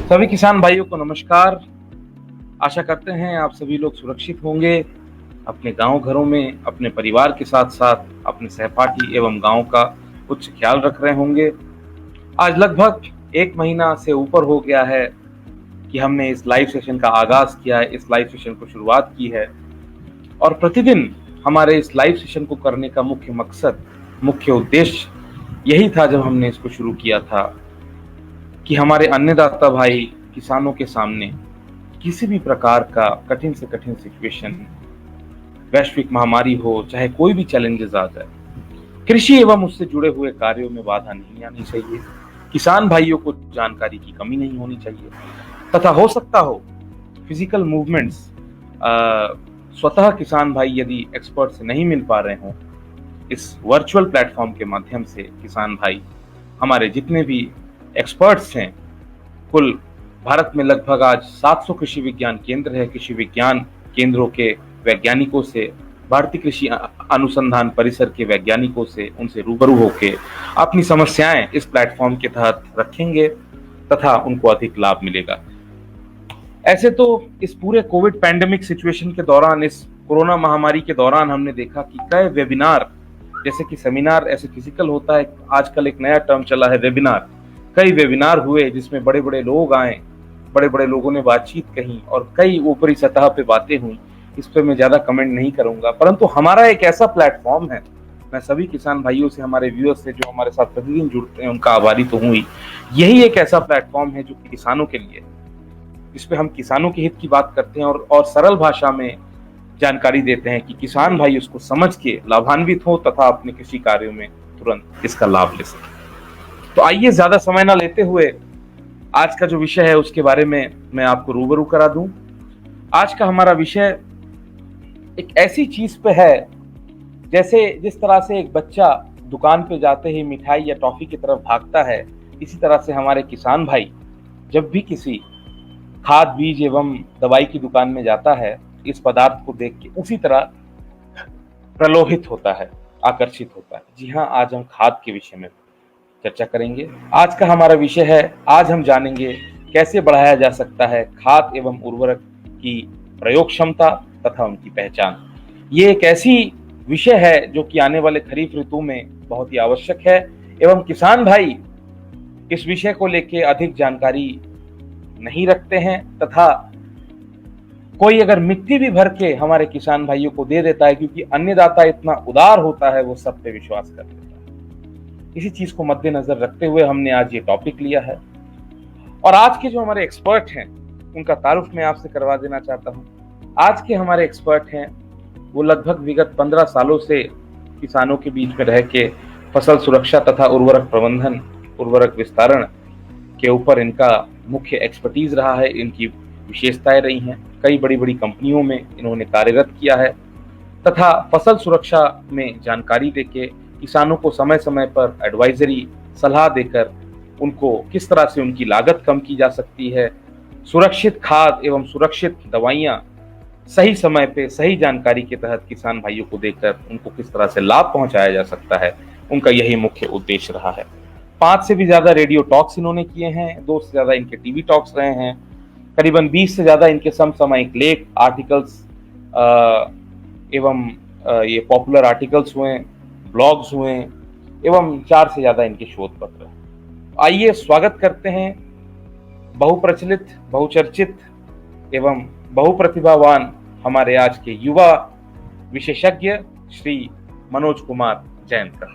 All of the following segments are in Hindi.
सभी किसान भाइयों को नमस्कार। आशा करते हैं आप सभी लोग सुरक्षित होंगे, अपने गांव घरों में अपने परिवार के साथ साथ अपने सहपाठी एवं गांव का उच्च ख्याल रख रहे होंगे। आज लगभग 1 महीना से ऊपर हो गया है कि हमने इस लाइव सेशन का आगाज किया है, इस लाइव सेशन को शुरुआत की है और प्रतिदिन हमारे इस लाइव सेशन को करने का मुख्य मकसद, मुख्य उद्देश्य यही था जब हमने इसको शुरू किया था कि हमारे अन्नदाता भाई किसानों के सामने किसी भी प्रकार का कठिन से कठिन सिचुएशन, वैश्विक महामारी हो, चाहे कोई भी चैलेंजेस आ जाए, कृषि एवं उससे जुड़े हुए कार्यों में बाधा नहीं आनी चाहिए। किसान भाइयों को जानकारी की कमी नहीं होनी चाहिए तथा हो सकता हो फिजिकल मूवमेंट्स स्वतः किसान भाई यदि एक्सपर्ट से नहीं मिल पा रहे हों, इस वर्चुअल प्लेटफॉर्म के माध्यम से किसान भाई हमारे जितने भी एक्सपर्ट्स हैं, कुल भारत में लगभग आज 700 कृषि विज्ञान केंद्र है। कृषि विज्ञान केंद्रों के वैज्ञानिकों से, भारतीय कृषि अनुसंधान परिसर के वैज्ञानिकों से, उनसे रूबरू होकर अपनी समस्याएं इस प्लेटफॉर्म के तहत रखेंगे तथा उनको अधिक लाभ मिलेगा। ऐसे तो इस पूरे कोविड पैंडेमिक सिचुएशन के दौरान, इस कोरोना महामारी के दौरान हमने देखा कि कई वेबिनार, जैसे कि सेमिनार ऐसे फिजिकल होता है, आजकल एक नया टर्म चला है वेबिनार। कई वेबिनार हुए जिसमें बड़े बड़े लोग आए, बड़े बड़े लोगों ने बातचीत कही और कई ऊपरी सतह पे बातें हुई। इस पे मैं ज्यादा कमेंट नहीं करूंगा, परंतु हमारा एक ऐसा प्लेटफॉर्म है, मैं सभी किसान भाइयों से, हमारे व्यूअर्स से जो हमारे साथ प्रतिदिन जुड़ते हैं उनका आभारी तो हूं ही। यही एक ऐसा प्लेटफॉर्म है जो किसानों के लिए, इस पे हम किसानों के हित की बात करते हैं और सरल भाषा में जानकारी देते हैं कि किसान भाई उसको समझ के लाभान्वित हो तथा अपने कृषि कार्यों में तुरंत इसका लाभ ले सके। तो आइए ज्यादा समय ना लेते हुए आज का जो विषय है उसके बारे में मैं आपको रूबरू करा दूं। आज का हमारा विषय एक ऐसी चीज पे है, जैसे जिस तरह से एक बच्चा दुकान पे जाते ही मिठाई या टॉफी की तरफ भागता है, इसी तरह से हमारे किसान भाई जब भी किसी खाद, बीज एवं दवाई की दुकान में जाता है, इस पदार्थ को देख के उसी तरह प्रलोभित होता है, आकर्षित होता है। जी हाँ, आज हम खाद के विषय में चर्चा करेंगे। आज का हमारा विषय है, आज हम जानेंगे कैसे बढ़ाया जा सकता है खाद एवं उर्वरक की प्रयोग क्षमता तथा उनकी पहचान। ये एक ऐसी विषय है जो कि आने वाले खरीफ ऋतु में बहुत ही आवश्यक है एवं किसान भाई इस विषय को लेके अधिक जानकारी नहीं रखते हैं तथा कोई अगर मिट्टी भी भर के हमारे किसान भाइयों को दे देता है, क्योंकि अन्नदाता इतना उदार होता है, वो सब पे विश्वास कर लेता है। इसी चीज को मद्देनजर रखते हुए हमने आज ये टॉपिक लिया है और आज के जो हमारे एक्सपर्ट हैं उनका तारुफ मैं आपसे करवा देना चाहता हूं। आज के हमारे एक्सपर्ट हैं वो लगभग विगत 15 सालों से किसानों के बीच में रह के फसल सुरक्षा तथा उर्वरक प्रबंधन, उर्वरक विस्तारण के ऊपर इनका मुख्य एक्सपर्टीज रहा है, इनकी विशेषताएं रही हैं। कई बड़ी बड़ी कंपनियों में इन्होंने कार्यरत किया है तथा फसल सुरक्षा में जानकारी देके किसानों को समय समय पर एडवाइजरी सलाह देकर उनको किस तरह से उनकी लागत कम की जा सकती है, सुरक्षित खाद एवं सुरक्षित दवाइयां सही समय पे सही जानकारी के तहत किसान भाइयों को देकर उनको किस तरह से लाभ पहुंचाया जा सकता है, उनका यही मुख्य उद्देश्य रहा है। 5 से भी ज्यादा रेडियो टॉक्स इन्होंने किए हैं, 2 से ज्यादा इनके टीवी टॉक्स रहे हैं, करीबन 20 से ज्यादा इनके समसामयिक लेख, आर्टिकल्स एवं ये पॉपुलर आर्टिकल्स हुए, ब्लॉग्स हुए एवं 4 से ज्यादा इनके शोध पत्र। आइए स्वागत करते हैं बहुप्रचलित, बहुचर्चित एवं बहुप्रतिभावान हमारे आज के युवा विशेषज्ञ श्री मनोज कुमार जैन का।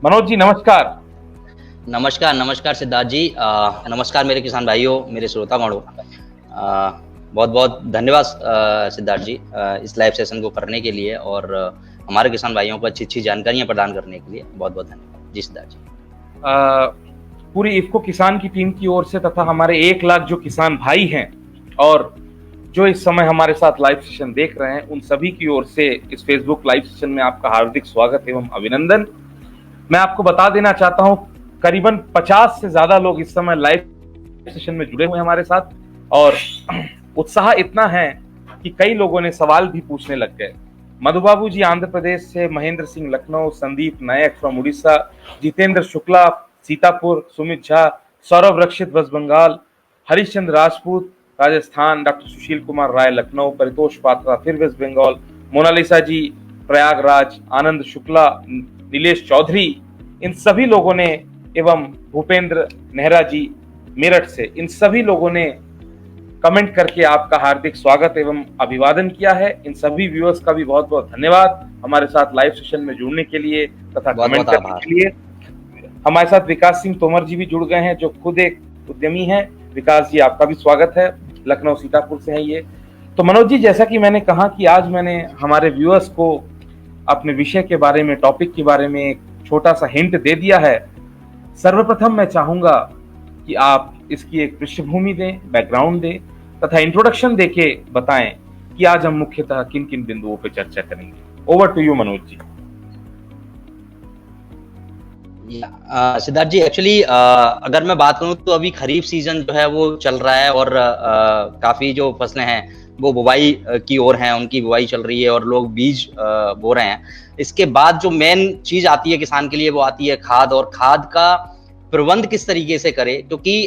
मनोज जी नमस्कार। नमस्कार। नमस्कार सिद्धार्थ जी। नमस्कार मेरे किसान भाइयों, मेरे श्रोतागणों। बहुत बहुत धन्यवाद सिद्धार्थ जी इस लाइव सेशन को करने के लिए और हमारे किसान भाइयों को अच्छी अच्छी जानकारियां प्रदान करने के लिए बहुत बहुत धन्यवाद जी सिद्धार्थ जी। पूरी इफ्को किसान की टीम की ओर से तथा हमारे 1 लाख जो किसान भाई हैं और जो इस समय हमारे साथ लाइव सेशन देख रहे हैं, उन सभी की ओर से इस फेसबुक लाइव सेशन में आपका हार्दिक स्वागत एवं अभिनंदन। मैं आपको बता देना चाहता हूं, करीबन 50 से ज्यादा लोग इस समय लाइव सेशन में जुड़े हुए हैं हमारे साथ और उत्साह इतना है कि कई लोगों ने सवाल भी पूछने लग गए। मधुबाबू जी आंध्र प्रदेश से, Mahendra Singh Lucknow, Sandeep Nayak from Orissa, Jitendra Shukla Sitapur, Sumit Jha, Saurabh Rakshit West Bengal, Harishchandra Rajput Rajasthan, doctor Sushil Kumar Rai Lucknow, Paritosh Patra फिर वेस्ट बंगाल, मोनालिसा जी प्रयागराज, आनंद शुक्ला, नीलेश चौधरी, इन सभी लोगों ने, एवं भूपेंद्र नेहरा जी मेरठ से, इन सभी लोगों ने कमेंट करके आपका हार्दिक स्वागत एवं अभिवादन किया है। इन सभी व्यूअर्स का भी बहुत बहुत धन्यवाद हमारे साथ लाइव सेशन में जुड़ने के लिए तथा कमेंट करने के लिए। हमारे साथ विकास सिंह तोमर जी भी जुड़ गए हैं, जो खुद एक उद्यमी हैं। विकास जी, आपका भी स्वागत है, लखनऊ सीतापुर से हैं ये। तो मनोज जी, जैसा कि मैंने कहा कि आज मैंने हमारे व्यूअर्स को अपने विषय के बारे में, टॉपिक के बारे में एक छोटा सा हिंट दे दिया है। सर्वप्रथम मैं चाहूंगा कि आप इसकी एक पृष्ठभूमि दें, बैकग्राउंड दें तथा इंट्रोडक्शन देके बताएं कि आज हम मुख्यतः किन किन बिंदुओं पर चर्चा करेंगे। Over to you Manoj ji. Siddharth ji, actually अगर मैं बात करूं तो अभी खरीफ सीजन जो है वो चल रहा है और काफी जो फसलें हैं वो बुवाई की ओर हैं, उनकी बुवाई चल रही है और लोग बीज बो रहे हैं। इसके बाद जो मेन चीज आती है किसान के लिए वो आती है खाद, और खाद का प्रबंध किस तरीके से करे, क्योंकि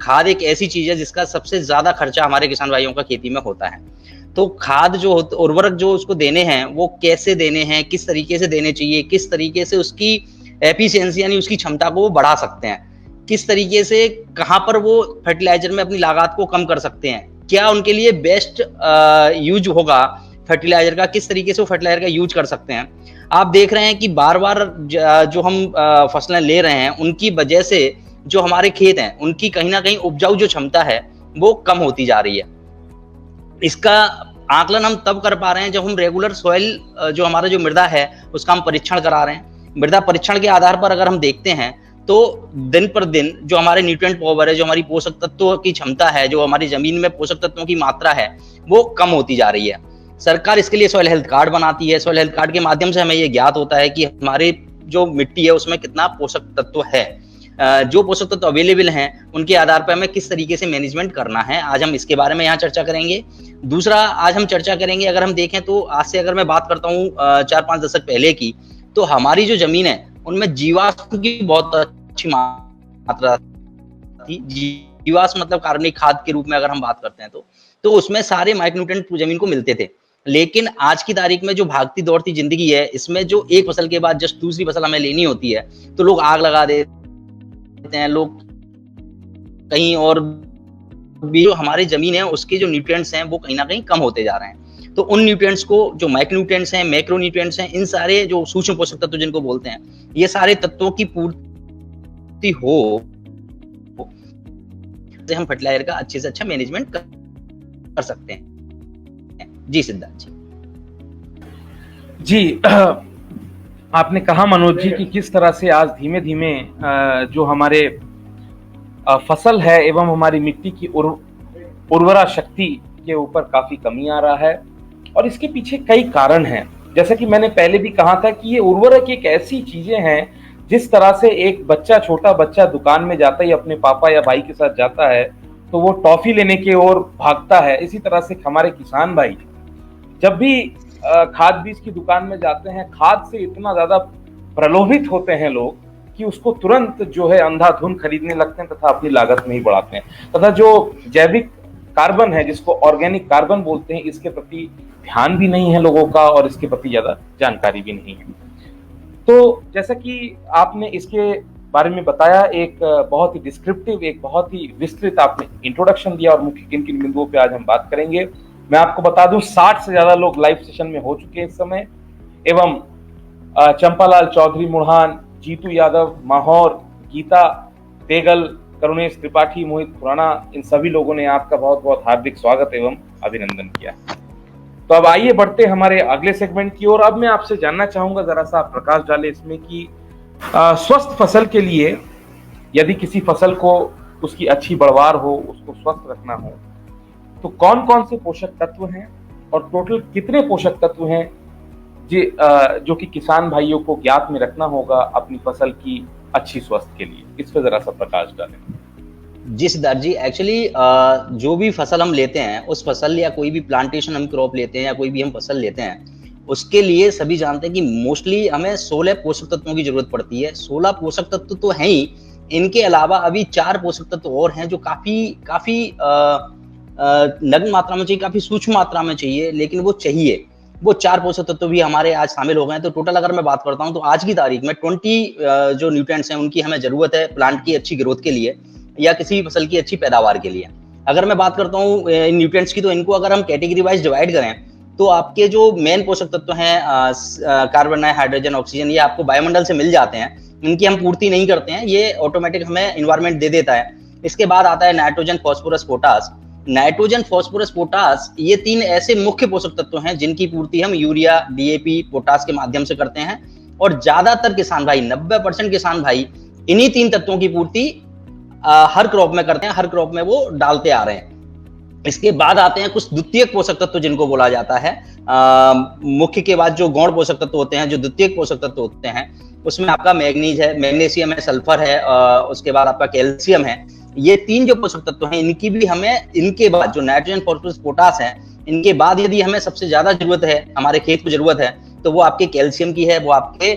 खाद एक ऐसी चीज है जिसका सबसे ज्यादा खर्चा हमारे किसान भाइयों का खेती में होता है। तो खाद जो उर्वरक जो उसको देने हैं वो कैसे देने हैं, किस तरीके से देने चाहिए, किस तरीके से उसकी एफिशिएंसी यानी उसकी क्षमता को वो बढ़ा सकते हैं, किस तरीके से कहाँ पर वो फर्टिलाइजर में अपनी लागत को कम कर सकते हैं, क्या उनके लिए बेस्ट यूज होगा फर्टिलाइजर का, किस तरीके से वो फर्टिलाइजर का यूज कर सकते हैं। आप देख रहे हैं कि बार बार जो हम फसलें ले रहे हैं उनकी वजह से जो हमारे खेत हैं उनकी कहीं ना कहीं उपजाऊ जो क्षमता है वो कम होती जा रही है। इसका आकलन हम तब कर पा रहे हैं जब हम रेगुलर सॉइल जो हमारा जो मृदा है उसका हम परीक्षण करा रहे हैं। मृदा परीक्षण के आधार पर अगर हम देखते हैं तो दिन पर दिन जो हमारे न्यूट्रिएंट पावर है, जो हमारी पोषक तत्वों की क्षमता है, जो हमारी जमीन में पोषक तत्वों की मात्रा है वो कम होती जा रही है। सरकार इसके लिए सॉइल हेल्थ कार्ड बनाती है। सॉइल हेल्थ कार्ड के माध्यम से हमें ये ज्ञात होता है कि हमारे जो मिट्टी है उसमें कितना पोषक तत्व है, जो पोषक तत्व अवेलेबल हैं उनके आधार पर हमें किस तरीके से मैनेजमेंट करना है। आज हम इसके बारे में यहाँ चर्चा करेंगे। दूसरा, आज हम चर्चा करेंगे, अगर हम देखें तो आज से अगर मैं बात करता हूँ 4-5 दशक पहले की, तो हमारी जो जमीन है उनमें जीवाश्म की बहुत अच्छी मात्रा थी। जीवाश्म मतलब कार्बनिक खाद के रूप में अगर हम बात करते हैं तो उसमें सारे माइक्रोन्यूट्रिएंट जमीन को मिलते थे। लेकिन आज की तारीख में जो भागती दौड़ती जिंदगी है, इसमें जो एक फसल के बाद जस्ट दूसरी फसल हमें लेनी होती है तो लोग आग लगा देते हैं, लोग कहीं और भी जो हमारी जमीन है उसके जो न्यूट्रिएंट्स हैं वो कहीं ना कहीं कम होते जा रहे हैं। तो उन न्यूट्रिएंट्स को, जो माइक्रोन्यूट्रिएंट्स हैं, मैक्रोन्यूट्रिएंट्स हैं, इन सारे जो सूक्ष्म पोषक तत्व जिनको बोलते हैं, ये सारे तत्वों की पूर्ति हो से हम फर्टिलाइजर का अच्छे से अच्छा मैनेजमेंट कर सकते हैं। जी सिद्धार्थ जी। आपने कहा मनोज जी कि किस तरह से आज धीमे धीमे जो हमारे फसल है एवं हमारी मिट्टी की उर्वरा शक्ति के ऊपर काफी कमी आ रहा है, और इसके पीछे कई कारण हैं। जैसा कि मैंने पहले भी कहा था कि ये उर्वरक एक ऐसी चीजें हैं, जिस तरह से एक बच्चा, छोटा बच्चा दुकान में जाता ही अपने पापा या भाई के साथ जाता है तो वो टॉफी लेने की ओर भागता है, इसी तरह से हमारे किसान भाई जब भी खाद बीज की दुकान में जाते हैं, खाद से इतना ज्यादा प्रलोभित होते हैं लोग कि उसको तुरंत जो है अंधाधुंध खरीदने लगते हैं तथा अपनी लागत में ही बढ़ाते हैं, तथा जो जैविक कार्बन है, जिसको ऑर्गेनिक कार्बन बोलते हैं, इसके प्रति ध्यान भी नहीं है लोगों का और इसके प्रति ज्यादा जानकारी भी नहीं है। तो जैसा कि आपने इसके बारे में बताया, एक बहुत ही डिस्क्रिप्टिव, एक बहुत ही विस्तृत आपने इंट्रोडक्शन दिया और मुख्य किन किन बिंदुओं पे आज हम बात करेंगे। मैं आपको बता दूं 60 से ज्यादा लोग लाइव सेशन में हो चुके हैं इस समय, एवं चंपालाल चौधरी मुढ़ान, जीतू यादव, माहौर, गीता तेगल, करुणेश त्रिपाठी, मोहित खुराना, इन सभी लोगों ने आपका बहुत बहुत हार्दिक स्वागत एवं अभिनंदन किया। तो अब आइए बढ़ते हमारे अगले सेगमेंट की ओर। अब मैं आपसे जानना चाहूंगा, जरा सा आप प्रकाश डालें इसमें कि स्वस्थ फसल के लिए, यदि किसी फसल को उसकी अच्छी बढ़वार हो, उसको स्वस्थ रखना हो, तो कौन कौन से पोषक तत्व हैं और टोटल कितने पोषक तत्व हैं जो कि किसान भाइयों को ज्ञात में रखना होगा अपनी फसल की अच्छी स्वास्थ्य के लिए, इस पर जरा सा प्रकाश डालें। जी सिद्धार्थ जी, एक्चुअली जो भी फसल हम लेते हैं, उस फसल या कोई भी प्लांटेशन हम क्रॉप लेते हैं या कोई भी हम फसल लेते हैं, उसके लिए सभी जानते हैं कि मोस्टली हमें 16 पोषक तत्वों की जरूरत पड़ती है। 16 पोषक तत्व तो हैं ही, इनके अलावा अभी 4 पोषक तत्व और हैं जो काफी काफी नग्न मात्रा में चाहिए, काफी सूक्ष्म मात्रा में चाहिए, लेकिन वो चाहिए। वो 4 पोषक तत्व भी हमारे आज शामिल हो गए हैं। तो टोटल अगर मैं बात करता हूँ तो आज की तारीख में 20 जो न्यूट्रिएंट्स हैं उनकी हमें जरूरत है प्लांट की अच्छी ग्रोथ के लिए या किसी भी फसल की अच्छी पैदावार के लिए। अगर मैं बात करता हूँ इन न्यूट्रिएंट्स की, तो इनको अगर हम कैटेगरी वाइज डिवाइड करें तो आपके जो मेन पोषक तत्व हैं कार्बन, हाइड्रोजन, ऑक्सीजन, ये आपको वायुमंडल से मिल जाते हैं। इनकी हम पूर्ति नहीं करते हैं, ये ऑटोमेटिक हमें इन्वायरमेंट दे देता है। इसके बाद आता है nitrogen, phosphorus, potash. Nitrogen, phosphorus, potash ये 3 ऐसे मुख्य पोषक तत्व हैं जिनकी पूर्ति हम यूरिया, डीएपी, पोटास के माध्यम से करते हैं। और ज्यादातर किसान भाई, 90% किसान भाई इन्हीं 3 तत्वों की पूर्ति हर क्रॉप में करते हैं, हर क्रॉप में वो डालते आ रहे हैं। इसके बाद आते हैं कुछ द्वितीयक पोषक तत्व जिनको बोला जाता है। मुख्य के बाद जो गौण पोषक तत्व होते हैं, जो द्वितीयक पोषक तत्व होते हैं, उसमें आपका मैग्नीज है, मैग्नीशियम है, सल्फर है, उसके बाद आपका कैल्शियम है। ये 3 जो पोषक तत्व हैं इनकी भी हमें, इनके बाद जो नाइट्रोजन, फास्फोरस, पोटास है, इनके बाद यदि हमें सबसे ज्यादा जरूरत है, हमारे खेत को जरूरत है, तो वो आपके कैल्शियम की है, वो आपके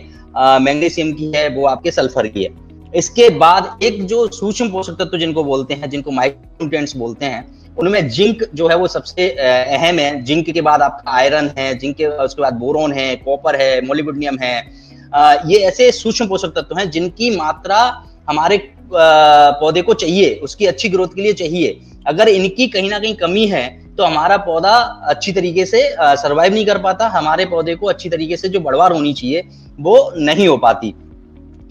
मैग्नीशियम की है, वो आपके सल्फर की है। इसके बाद एक जो सूक्ष्म पोषक तत्व जिनको बोलते हैं, जिनको माइक्रोन्यूट्रिएंट्स बोलते हैं, उनमें जिंक जो है वो सबसे अहम है। जिंक के बाद आपका आयरन है, जिंक के उसके बाद बोरोन है, कॉपर है, मोलिब्डेनम है। ये ऐसे सूक्ष्म पोषक तत्व हैं जिनकी मात्रा हमारे पौधे को चाहिए, उसकी अच्छी ग्रोथ के लिए चाहिए। अगर इनकी कहीं ना कहीं कमी है तो हमारा पौधा अच्छी तरीके से सर्वाइव नहीं कर पाता, हमारे पौधे को अच्छी तरीके से जो बढ़वार होनी चाहिए वो नहीं हो पाती।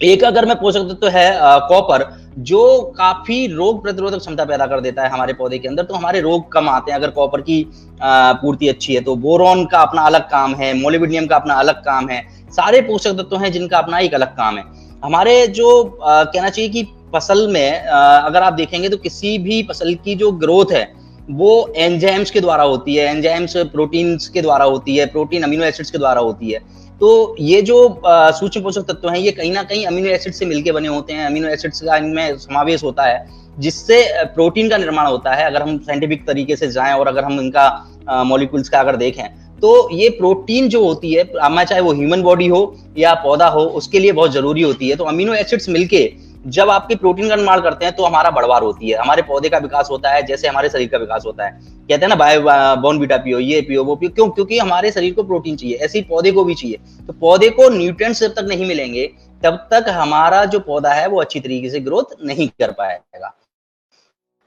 एक अगर मैं पोषक तत्व है कॉपर, जो काफी रोग प्रतिरोधक क्षमता पैदा कर देता है हमारे पौधे के अंदर, तो हमारे रोग कम आते हैं अगर कॉपर की पूर्ति अच्छी है। तो बोरॉन का अपना अलग काम है, मोलिब्डेनम का अपना अलग काम है, सारे पोषक तत्व हैं जिनका अपना एक अलग काम है। हमारे जो कहना चाहिए कि फसल में अगर आप देखेंगे तो किसी भी फसल की जो ग्रोथ है वो एंजाइम्स के द्वारा होती है, एंजाइम्स प्रोटीन्स के द्वारा होती है, प्रोटीन अमीनो एसिड्स के द्वारा होती है। तो ये जो सूक्ष्म पोषक तत्व हैं ये कहीं ना कहीं अमीनो एसिड से मिलके बने होते हैं, अमीनो एसिड्स का इनमें समावेश होता है, जिससे प्रोटीन का निर्माण होता है। अगर हम साइंटिफिक तरीके से जाएं और अगर हम इनका मॉलिक्यूल्स का अगर देखें तो ये प्रोटीन जो होती है, चाहे वो ह्यूमन बॉडी हो या पौधा हो, उसके लिए बहुत जरूरी होती है। तो अमीनो एसिड्स मिलके जब आपके प्रोटीन का निर्माण करते हैं तो हमारा बढ़वार होती है, हमारे पौधे का विकास होता है, जैसे हमारे शरीर का विकास होता है। कहते हैं ना बोर्नविटा पियो, ये पियो, वो पियो, क्यों? क्योंकि हमारे शरीर को प्रोटीन चाहिए, ऐसे ही पौधे को भी चाहिए। तो पौधे को न्यूट्रिएंट्स जब तक नहीं मिलेंगे तब तक हमारा जो पौधा है वो अच्छी तरीके से ग्रोथ नहीं कर पाएगा।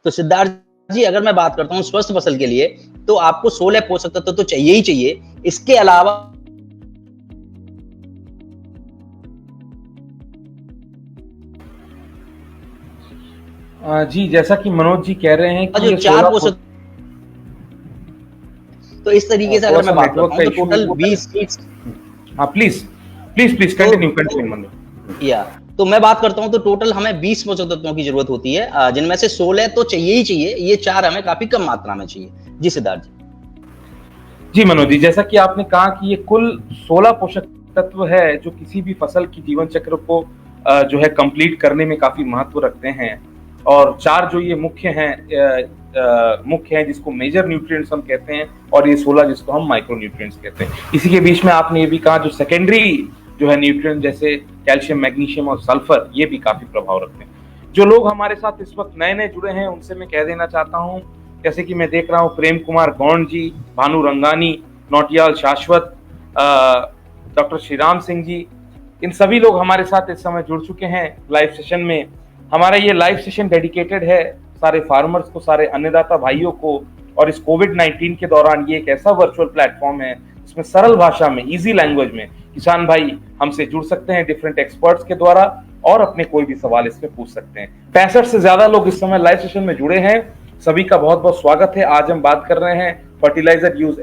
तो सिद्धार्थ जी, अगर मैं बात करता हूँ स्वस्थ फसल के लिए, तो आपको 16 पोषक तत्व तो चाहिए ही चाहिए। इसके अलावा जी, जैसा कि मनोज जी कह रहे हैं कि जो 4 पोषक, तो इस तरीके से अगर मैं बात करता हूँ तो टोटल 20। हाँ, प्लीज कंटिन्यू मनोज। या तो मैं बात करता हूं तो टोटल हमें 20 पोषक तत्वों की जरूरत होती है, जिनमें से 16 तो चाहिए ही चाहिए, ये 4 हमें काफी कम मात्रा में चाहिए। जी सिद्धार्थ जी। जी मनोज जी, जैसा कि आपने कहा कि ये कुल 16 पोषक तत्व है जो किसी भी फसल की जीवन चक्र को जो है कंप्लीट करने में काफी महत्व रखते हैं। और 4 जो ये मुख्य हैं जिसको मेजर न्यूट्रिएंट्स हम कहते हैं, और ये 16 जिसको हम माइक्रो न्यूट्रिएंट्स कहते हैं। इसी के बीच में आपने ये भी कहा जो सेकेंडरी जो है न्यूट्रिएंट जैसे कैल्शियम, मैग्नीशियम और सल्फर, ये भी काफी प्रभाव रखते हैं। जो लोग हमारे साथ इस वक्त नए नए जुड़े हैं उनसे मैं कह देना चाहता हूँ, जैसे कि मैं देख रहा हूँ प्रेम कुमार गौंड जी, भानु रंगानी, नौटियाल शाश्वत, डॉक्टर श्रीराम सिंह जी, इन सभी लोग हमारे साथ इस समय जुड़ चुके हैं लाइव सेशन में। हमारा ये लाइव सेशन डेडिकेटेड है सारे फार्मर्स को, सारे अन्नदाता भाइयों को। और इस कोविड-19 के दौरान ये एक ऐसा वर्चुअल प्लेटफॉर्म है जिसमें सरल भाषा में, इजी लैंग्वेज में किसान भाई हमसे जुड़ सकते हैं डिफरेंट एक्सपर्ट्स के द्वारा और अपने कोई भी सवाल इसमें पूछ सकते हैं। 65 से ज्यादा लोग इस समय लाइव सेशन में जुड़े हैं, सभी का बहुत बहुत स्वागत है। आज हम बात कर रहे हैं fertiliser use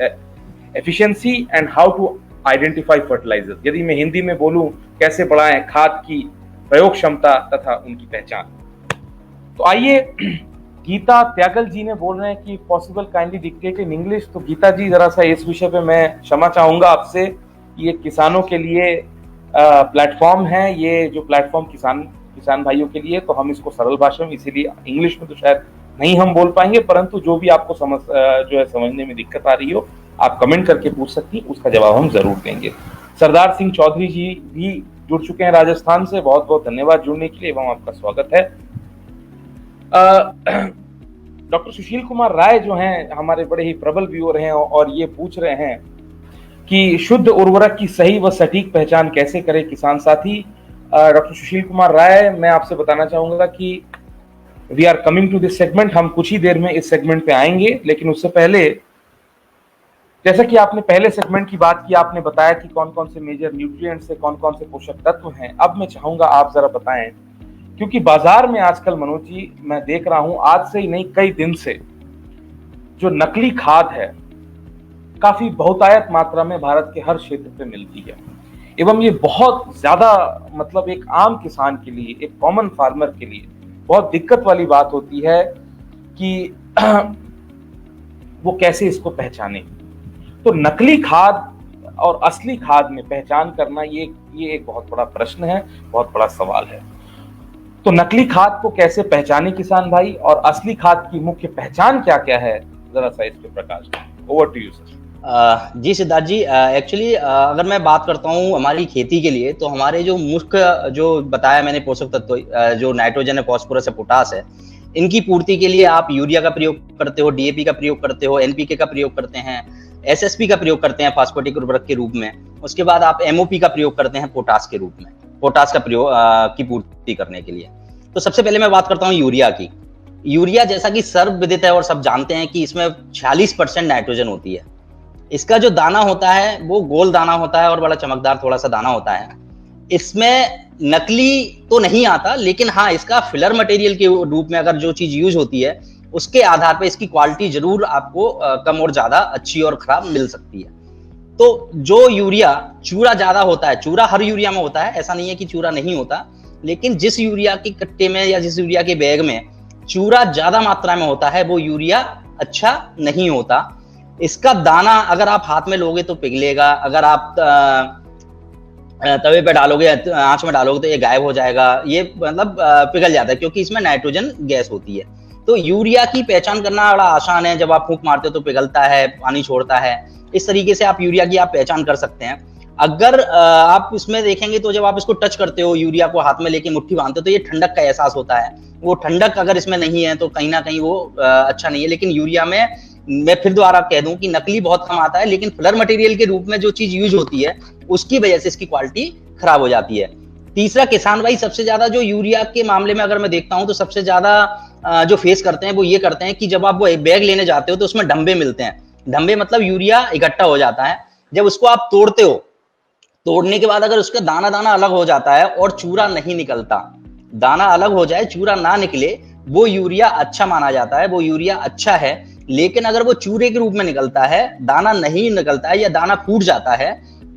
efficiency and how to identify fertiliser. यदि मैं हिंदी में बोलूं, कैसे बढ़ाएं खाद की प्रयोग क्षमता तथा उनकी पहचान। तो आइए, गीता त्यागल जी ने बोल रहे हैं कि possible kindly dictate in English. तो गीता जी, जरा सा इस विषय पे मैं क्षमा चाहूंगा आपसे। ये किसानों के लिए प्लेटफॉर्म है, ये जो प्लेटफॉर्म किसान भाइयों के लिए, तो हम इसको सरल भाषा में, इसीलिए इंग्लिश में तो शायद नहीं हम बोल पाएंगे, परंतु जो भी आपको समझने में दिक्कत आ रही हो, आप कमेंट करके पूछ सकती हैं, उसका जवाब हम जरूर देंगे। सरदार सिंह चौधरी जी भी जुड़ चुके हैं राजस्थान से, बहुत बहुत धन्यवाद जुड़ने के लिए एवं आपका स्वागत है। डॉक्टर सुशील कुमार राय जो हैं हमारे बड़े ही प्रबल व्यूअर हैं और ये पूछ रहे हैं कि शुद्ध उर्वरक की सही व सटीक पहचान कैसे करें किसान साथी। डॉक्टर सुशील कुमार राय, मैं आपसे बताना चाहूंगा कि we are coming to this segment, हम कुछ ही देर में इस सेगमेंट पे आएंगे, लेकिन उससे पहले जैसा कि आपने पहले सेगमेंट की बात की, आपने बताया कि कौन कौन से मेजर न्यूट्रिएंट्स है, कौन कौन से पोषक तत्व हैं। अब मैं चाहूंगा आप जरा बताएं, क्योंकि बाजार में आजकल मनोज जी मैं देख रहा हूं, आज से ही नहीं कई दिन से जो नकली खाद है काफी बहुतायत मात्रा में भारत के हर क्षेत्र पे मिलती है एवं ये बहुत ज्यादा मतलब एक आम किसान के लिए, एक कॉमन फार्मर के लिए बहुत दिक्कत वाली बात होती है कि वो कैसे इसको पहचाने। तो नकली खाद और असली खाद में पहचान करना ये एक बहुत बड़ा प्रश्न है, बहुत बड़ा सवाल है। तो नकली खाद को कैसे पहचाने किसान भाई, और असली खाद की मुख्य पहचान क्या क्या है, जरा सा इस पे प्रकाश। Over to you sir. जी सिद्धार्थ जी, एक्चुअली अगर मैं बात करता हूँ हमारी खेती के लिए, तो हमारे जो मुख्य जो बताया मैंने पोषक तत्व जो नाइट्रोजन है, फास्फोरस है, पोटास है, इनकी पूर्ति के लिए आप यूरिया का प्रयोग करते हो, डीएपी का प्रयोग करते हो, एनपीके का प्रयोग करते हैं, एसएसपी का प्रयोग करते हैं फास्फोरेटिक उर्वरक के रूप में। उसके बाद आप एमओपी का प्रयोग करते हैं पोटास के रूप में, पोटास का प्रयोग की पूर्ति करने के लिए। तो सबसे पहले मैं बात करता हूँ यूरिया की। यूरिया जैसा कि सर्वविदित है और सब जानते हैं कि इसमें 46% नाइट्रोजन होती है। इसका जो दाना होता है वो गोल दाना होता है और बड़ा चमकदार थोड़ा सा दाना होता है। इसमें नकली तो नहीं आता, लेकिन हाँ, इसका फिलर मटेरियल के रूप में अगर जो चीज यूज होती है उसके आधार पे इसकी क्वालिटी जरूर आपको कम और ज्यादा अच्छी और खराब मिल सकती है। तो जो यूरिया चूरा ज्यादा होता है, चूरा हर यूरिया में होता है, ऐसा नहीं है कि चूरा नहीं होता, लेकिन जिस यूरिया के कट्टे में या जिस यूरिया के बैग में चूरा ज्यादा मात्रा में होता है वो यूरिया अच्छा नहीं होता। इसका दाना अगर आप हाथ में लोगे तो पिघलेगा, अगर आप तवे पे डालोगे, आंच में डालोगे तो ये गायब हो जाएगा, ये मतलब पिघल जाता है, क्योंकि इसमें नाइट्रोजन गैस होती है। तो यूरिया की पहचान करना बड़ा आसान है, जब आप फूंक मारते हो तो पिघलता है, पानी छोड़ता है, इस तरीके से आप यूरिया की आप पहचान कर सकते हैं। अगर आप इसमें देखेंगे तो जब आप इसको टच करते हो, यूरिया को हाथ में लेके मुट्ठी बांधते हो, तो ये ठंडक का एहसास होता है। वो ठंडक अगर इसमें नहीं है तो कहीं ना कहीं वो अच्छा नहीं है। लेकिन यूरिया में मैं फिर दोबारा कह दूं कि नकली बहुत कम आता है, लेकिन फिलर मटेरियल के रूप में जो चीज यूज होती है उसकी वजह से इसकी क्वालिटी खराब हो जाती है। तीसरा, किसान भाई सबसे ज्यादा जो यूरिया के मामले में अगर मैं देखता हूं तो सबसे ज्यादा जो फेस करते हैं वो ये करते हैं कि जब आप वो बैग लेने जाते हो तो उसमें डंबे मिलते हैं। डंबे मतलब यूरिया इकट्ठा हो जाता है, जब उसको आप तोड़ते हो, तोड़ने के बाद अगर उसका दाना दाना अलग हो जाता है और चूरा नहीं निकलता, दाना अलग हो जाए चूरा ना निकले, वो यूरिया अच्छा माना जाता है, वो यूरिया अच्छा है। लेकिन अगर वो चूरे के रूप में निकलता है, दाना नहीं निकलता है या दाना फूट जाता है,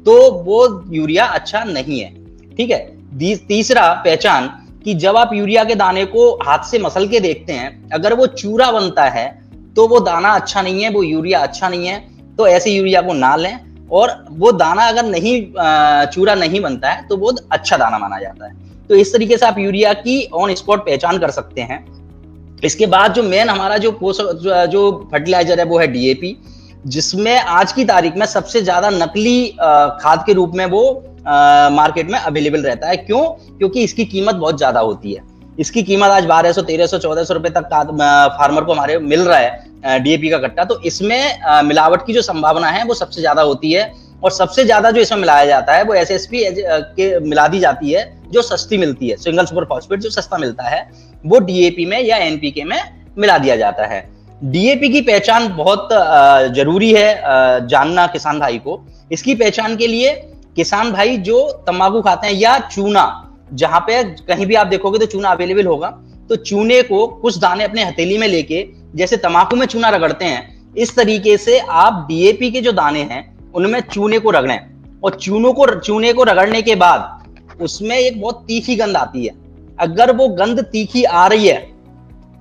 तो वो यूरिया अच्छा नहीं है। ठीक है। तीसरा पहचान कि जब आप यूरिया के दाने को हाथ से मसल के देखते हैं, अगर वो चूरा बनता है तो वो दाना अच्छा नहीं है, वो यूरिया अच्छा नहीं है। तो ऐसे यूरिया को ना लें, और वो दाना अगर नहीं चूरा नहीं बनता है तो वो अच्छा दाना माना जाता है। तो इस तरीके से आप यूरिया की ऑन स्पॉट पहचान कर सकते हैं। इसके बाद जो मेन हमारा जो फर्टिलाइजर है वो है डीएपी, जिसमें आज की तारीख में सबसे ज्यादा नकली खाद के रूप में वो मार्केट में अवेलेबल रहता है। क्यों? क्योंकि इसकी कीमत बहुत ज्यादा होती है। इसकी कीमत आज 1200, 1300, 1400 रुपए तक फार्मर को हमारे मिल रहा है डीएपी का कट्टा। तो इसमें मिलावट की जो संभावना है वो सबसे ज्यादा होती है, और सबसे ज्यादा जो इसमें मिलाया जाता है वो एसएसपी के मिला दी जाती है, जो सस्ती मिलती है, सिंगल सुपर फॉस्फेट जो सस्ता मिलता है वो डीएपी में या एनपीके में मिला दिया जाता है। डीएपी की पहचान बहुत जरूरी है जानना किसान भाई को। इसकी पहचान के लिए किसान भाई जो तंबाकू खाते हैं या चूना, जहां पे कहीं भी आप देखोगे तो चूना अवेलेबल होगा, तो चूने को कुछ दाने अपने हथेली में लेके, जैसे तंबाकू में चूना रगड़ते हैं, इस तरीके से आप डीएपी के जो दाने हैं उनमें चूने को रगड़ें। और चूने को रगड़ने के बाद उसमें एक बहुत तीखी गंध आती है। अगर वो गंध तीखी आ रही है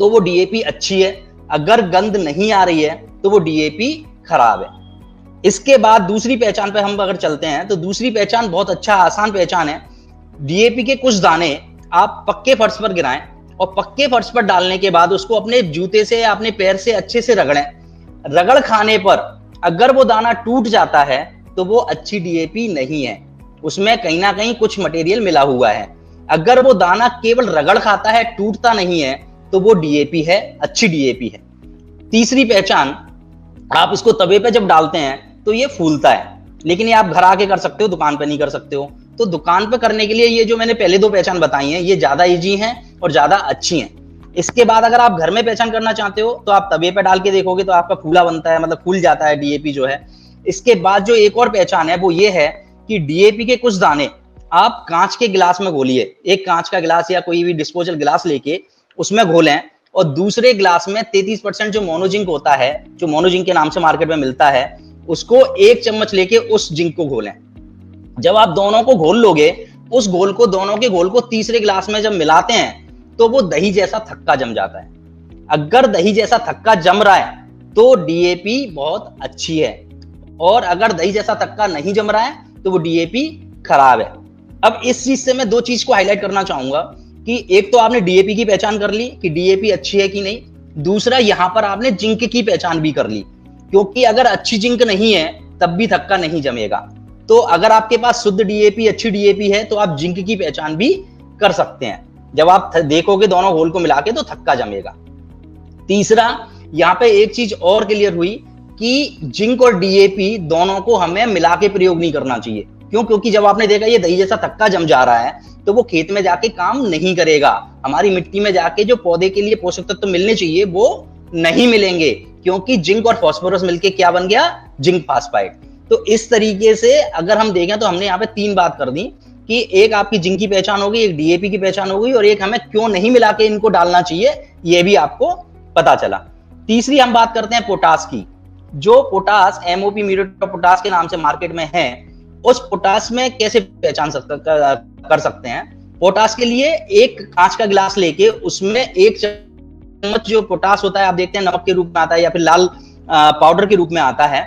तो वो डीएपी अच्छी है, अगर गंध नहीं आ रही है तो वो डीएपी खराब है। इसके बाद दूसरी पहचान पे हम अगर चलते हैं तो दूसरी पहचान बहुत अच्छा आसान पहचान है। डीएपी के कुछ दाने आप पक्के फर्श पर गिराएं, और पक्के फर्श पर डालने के बाद उसको अपने जूते से या अपने पैर से अच्छे से रगड़ें। रगड़ खाने पर अगर वो दाना टूट जाता है तो वो अच्छी डीएपी नहीं है। उसमें कहीं ना कहीं कुछ मटेरियल मिला हुआ है। अगर वो दाना केवल रगड़ खाता है, टूटता नहीं है, तो वो डीएपी है, अच्छी डीएपी है। तीसरी पहचान, आप इसको तवे पे जब डालते हैं तो ये फूलता है, लेकिन ये आप घर आके कर सकते हो, दुकान पे नहीं कर सकते हो। तो दुकान पे करने के लिए ये जो मैंने पहले 2 पहचान बताई हैं, ये ज्यादा इजी हैं और ज्यादा अच्छी हैं। इसके बाद अगर आप घर में पहचान करना चाहते हो तो आप तवे पे डाल के देखोगे तो आपका फूला बनता है, मतलब फूल जाता है डीएपी जो है। इसके बाद जो एक और पहचान है वो ये है कि डीएपी के कुछ दाने आप कांच के गिलास में घोलिए। एक कांच का गिलास या कोई भी डिस्पोजल गिलास लेके उसमें घोलें, और दूसरे गिलास में 33% जो मोनोजिंक होता है, जो मोनोजिंक के नाम से मार्केट में मिलता है, उसको 1 चम्मच लेके उस जिंक को घोलें। जब आप दोनों को घोल लोगे, उस घोल को, दोनों के घोल को तीसरे गिलास में जब मिलाते हैं तो वो दही जैसा थक्का जम जाता है। अगर दही जैसा थक्का जम रहा है तो डीएपी बहुत अच्छी है, और अगर दही जैसा थक्का नहीं जम रहा है तो वो डीएपी खराब है। अब इस चीज से मैं 2 चीज को हाईलाइट करना चाहूंगा कि एक तो आपने डीएपी की पहचान कर ली कि डीएपी अच्छी है कि नहीं, दूसरा यहां पर आपने जिंक की पहचान भी कर ली, क्योंकि अगर अच्छी जिंक नहीं है तब भी थक्का नहीं जमेगा। तो अगर आपके पास शुद्ध डीएपी, अच्छी डीएपी है, तो आप जिंक की पहचान भी कर सकते हैं। जब आप देखोगे दोनों घोल को मिला के तो थक्का जमेगा। तीसरा, यहाँ पे एक चीज और क्लियर हुई कि जिंक और डीएपी दोनों को हमें मिला के प्रयोग नहीं करना चाहिए। क्यों? क्योंकि जब आपने देखा ये दही जैसा थक्का जम जा रहा है तो वो खेत में जाके काम नहीं करेगा, हमारी मिट्टी में जाके जो पौधे के लिए पोषक तत्व मिलने चाहिए वो नहीं मिलेंगे, क्योंकि जिंक और फास्फोरस मिलके क्या बन गया? Zinc phosphide. तो इस तरीके से अगर हम देखें तो हमने यहाँ पे 3 बात कर दी कि एक आपकी जिंक की पहचान होगी, एक डीएपी की पहचान होगी, और एक हमें क्यों नहीं मिला के इनको डालना चाहिए ये भी आपको पता चला। तीसरी हम बात करते हैं पोटास की। जो potash MOP, muriate of potash के नाम से मार्केट में है, उस पोटास में कैसे पहचान कर सकते हैं? पोटास के लिए एक कांच का गिलास लेके उसमें 1 चम्मच जो पोटास होता है, आप देखते हैं नमक के रूप में आता है या फिर लाल पाउडर के रूप में आता है।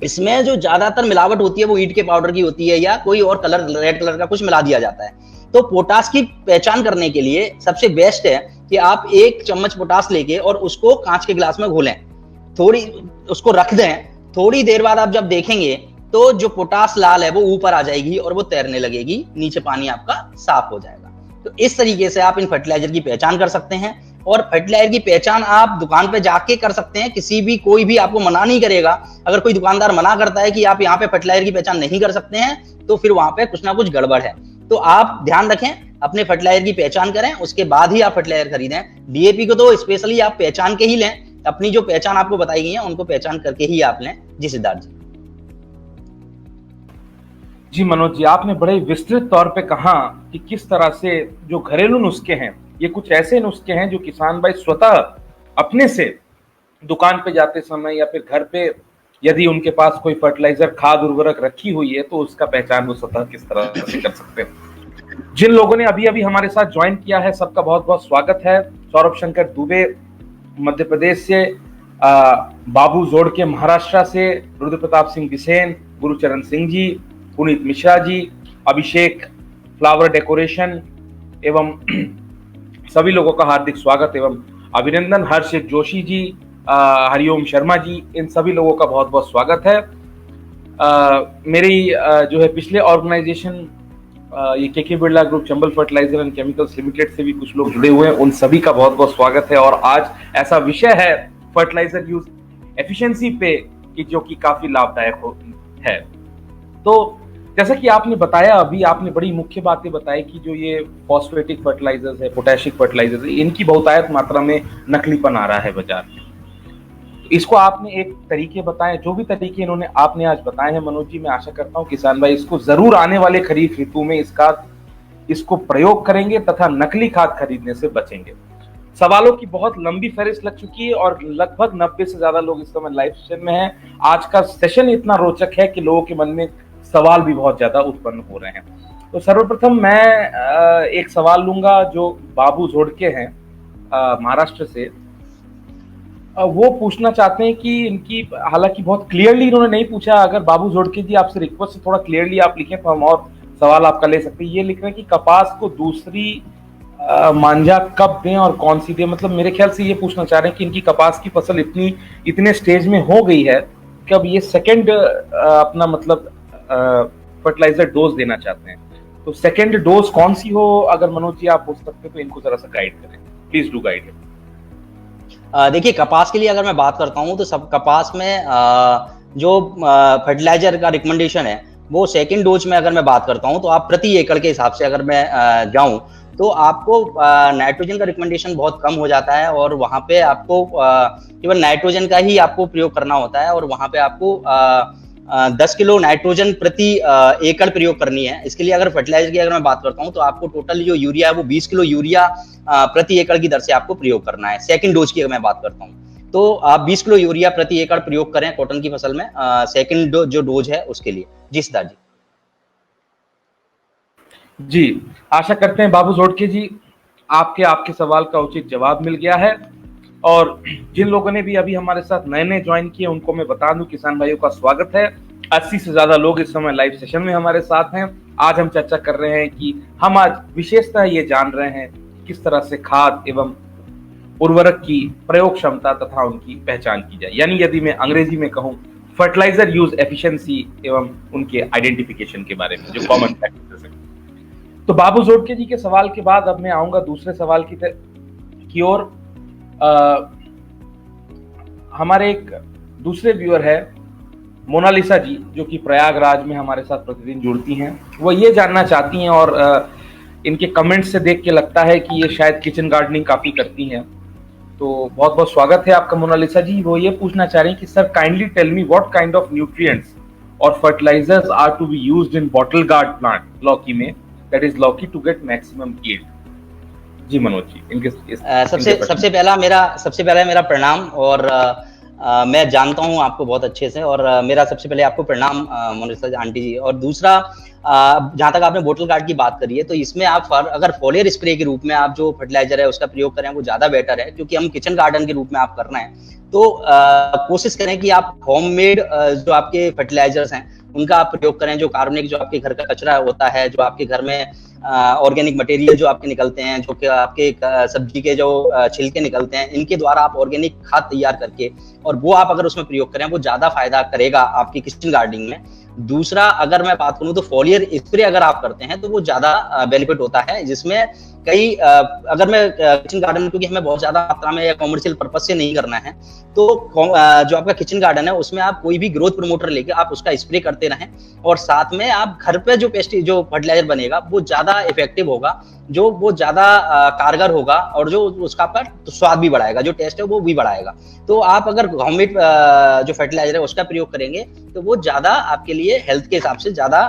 इसमें जो ज्यादातर मिलावट होती है वो ईंट के पाउडर की होती है या कोई और कलर, रेड कलर का कुछ मिला दिया जाता है। तो पोटास की पहचान करने के लिए सबसे बेस्ट है कि आप 1 चम्मच पोटास लेके और उसको कांच के गिलास में घोलें, थोड़ी उसको रख दें। थोड़ी देर बाद आप जब देखेंगे तो जो पोटास लाल है वो ऊपर आ जाएगी और वो तैरने लगेगी, नीचे पानी आपका साफ हो जाएगा। तो इस तरीके से आप इन फर्टिलाइजर की पहचान कर सकते हैं, और फर्टिलाइजर की पहचान आप दुकान पे जाके कर सकते हैं। किसी भी, कोई भी आपको मना नहीं करेगा। अगर कोई दुकानदार मना करता है कि आप यहाँ पे फर्टिलाइजर की पहचान नहीं कर सकते हैं, तो फिर वहां पे कुछ ना कुछ गड़बड़ है। तो आप ध्यान रखें, अपने फर्टिलाइजर की पहचान करें, उसके बाद ही आप फर्टिलाइजर खरीदें। डीएपी को तो स्पेशली आप पहचान के ही लें, अपनी जो पहचान आपको बताई गई है उनको पहचान करके ही आप लें। जी सिद्धार्थ जी। जी मनोज जी, आपने बड़े विस्तृत तौर पे कहा कि किस तरह से जो घरेलू नुस्खे हैं, ये कुछ ऐसे नुस्खे हैं जो किसान भाई स्वतः अपने से दुकान पे जाते समय या फिर घर पे यदि उनके पास कोई फर्टिलाइजर, खाद, उर्वरक रखी हुई है तो उसका पहचान वो स्वतः किस तरह से कर सकते हैं। जिन लोगों ने अभी अभी हमारे साथ ज्वाइन किया है, सबका बहुत बहुत स्वागत है। सौरभ शंकर दुबे मध्य प्रदेश से, बाबू जोड़ के महाराष्ट्र से, रुद्र प्रताप सिंह बिसेन, गुरुचरण सिंह जी, पुनीत मिश्रा जी, अभिषेक फ्लावर डेकोरेशन एवं सभी लोगों का हार्दिक स्वागत एवं अभिनंदन। हर्षित जोशी जी, हरिओम शर्मा जी, इन सभी लोगों का बहुत बहुत स्वागत है। मेरी जो है पिछले ऑर्गेनाइजेशन ये K K Birla group Chambal fertiliser and chemicals limited से भी कुछ लोग जुड़े हुए हैं, उन सभी का बहुत बहुत स्वागत है। और आज ऐसा विषय है फर्टिलाइजर यूज एफिशिएंसी पे कि जो कि काफी लाभदायक है। तो जैसा कि आपने बताया, अभी आपने बड़ी मुख्य बातें बताई कि जो ये फॉस्फेटिक फर्टिलाइजर्स है, पोटेशिक फर्टिलाइजर्स है, इनकी बहुतायत मात्रा में नकलीपन आ रहा है बाजार में। इसको आपने एक तरीके बताए, जो भी तरीके इन्होंने आपने आज बताए हैं मनोज जी, मैं आशा करता हूं किसान भाई इसको जरूर आने वाले खरीफ ऋतु में इसको प्रयोग करेंगे तथा नकली खाद खरीदने से बचेंगे। सवालों की बहुत लंबी फहरिस्त लग चुकी है और लगभग 90 से ज्यादा लोग इस समय लाइव सेशन में हैं। आज का सेशन इतना रोचक है कि लोगों के मन में सवाल भी बहुत ज्यादा उत्पन्न हो रहे हैं। तो सर्वप्रथम मैं एक सवाल लूंगा जो बाबू जोड़के हैं महाराष्ट्र से। वो पूछना चाहते हैं कि इनकी, हालांकि बहुत क्लियरली इन्होंने नहीं पूछा, अगर बाबू जोड़के जी आपसे रिक्वेस्ट है थोड़ा क्लियरली आप लिखें तो हम और सवाल आपका ले सकते हैं। ये लिख रहे हैं कि कपास को दूसरी मांझा कब दें और कौन सी दें। मतलब मेरे ख्याल से ये पूछना चाह रहे हैं कि इनकी कपास की फसल इतने स्टेज में हो गई है कि अब ये सेकंड अपना मतलब फर्टिलाइजर डोज देना चाहते हैं, तो सेकेंड डोज कौन सी हो? अगर मनोज जी आप हो सकते तो इनको जरा सा गाइड करें, प्लीज डू गाइड। देखिए, कपास के लिए अगर मैं बात करता हूँ तो सब कपास में जो फर्टिलाइजर का रिकमेंडेशन है वो सेकंड डोज में अगर मैं बात करता हूँ तो आप प्रति एकड़ के हिसाब से अगर मैं जाऊं तो आपको नाइट्रोजन का रिकमेंडेशन बहुत कम हो जाता है, और वहां पे आपको केवल नाइट्रोजन का ही आपको प्रयोग करना होता है, और वहां पे आपको 10 किलो नाइट्रोजन प्रति एकड़ प्रयोग करनी है। इसके लिए अगर फर्टिलाइजर की अगर मैं बात करता हूँ तो आपको टोटल जो यूरिया है वो 20 किलो यूरिया प्रति एकड़ की दर से आपको प्रयोग करना है। सेकंड डोज की अगर मैं बात करता हूँ तो आप 20 किलो यूरिया प्रति एकड़ प्रयोग करें कॉटन की फसल में सेकंड जो डोज है उसके लिए। जी सिद्धार्थ जी। जी, आशा करते हैं बाबू जोड़के जी आपके सवाल का उचित जवाब मिल गया है। और जिन लोगों ने भी अभी हमारे साथ नए नए ज्वाइन किए उनको मैं बता दूं, किसान भाइयों का स्वागत है। 80 से ज्यादा लोग इस समय लाइव सेशन में हमारे साथ हैं। आज हम चर्चा कर रहे हैं कि हम आज विशेषता ये जान रहे हैं किस तरह से खाद एवं उर्वरक की प्रयोग क्षमता तथा उनकी पहचान की जाए, यानी यदि मैं अंग्रेजी में कहूं फर्टिलाइजर यूज एफिशिएंसी एवं उनके आइडेंटिफिकेशन के बारे में, जो कॉमन फैक्टर्स हैं। तो बाबू जोड़के जी के सवाल के बाद अब मैं आऊंगा दूसरे सवाल की ओर। हमारे एक दूसरे व्यूअर है मोनालिसा जी, जो कि प्रयागराज में हमारे साथ प्रतिदिन जुड़ती हैं। वो ये जानना चाहती हैं और इनके कमेंट्स से देख के लगता है कि ये शायद किचन गार्डनिंग काफी करती हैं। तो बहुत बहुत स्वागत है आपका मोनालिसा जी। वो ये पूछना चाह रही हैं कि sir kindly tell me what kind of nutrients और fertilizers are to be used in bottle gourd plant लौकी में, दैट इज लौकी, टू गेट मैक्सिमम यील्ड। जी मनोज जी, इनके सबसे पहला मेरा प्रणाम, और मैं जानता हूं आपको बहुत अच्छे से, और मेरा सबसे पहले आपको प्रणाम मोनालिसा आंटी जी। और दूसरा, जहां तक आपने बोतल गार्ड की बात करी है तो इसमें आप अगर फॉलियर स्प्रे के रूप में आप जो फर्टिलाइजर है उसका प्रयोग करें वो ज्यादा बेटर है, क्योंकि हम किचन गार्डन के रूप में आप करना है तो कोशिश करें कि आप होममेड जो आपके फर्टिलाइजर्स हैं उनका आप प्रयोग करें। जो कार्बनिक, जो आपके घर का कचरा होता है, जो आपके घर में ऑर्गेनिक मटेरियल जो आपके निकलते हैं, जो कि आपके सब्जी के जो छिलके निकलते हैं, इनके द्वारा आप ऑर्गेनिक खाद तैयार करके और वो आप अगर उसमें प्रयोग करें वो ज्यादा फायदा करेगा आपकी किचन गार्डनिंग में। दूसरा, अगर मैं बात करूं तो फॉलियर स्प्रे अगर आप करते हैं तो वो ज्यादा बेनिफिट होता है, जिसमें कई अगर मैं किचन गार्डन में, क्योंकि हमें बहुत ज्यादा मात्रा में या कॉमर्शियल पर्पज से नहीं करना है, तो जो आपका किचन गार्डन है उसमें आप कोई भी ग्रोथ प्रमोटर लेके आप उसका स्प्रे करते रहें, और साथ में आप घर पे जो जो फर्टिलाइजर बनेगा वो ज्यादा इफेक्टिव होगा, जो वो ज्यादा कारगर होगा, और जो उसका आपका स्वाद भी बढ़ाएगा, जो टेस्ट है वो भी बढ़ाएगा। तो आप अगर होममेड जो फर्टिलाइजर है उसका प्रयोग करेंगे तो वो ज्यादा आपके लिए हेल्थ के हिसाब से ज्यादा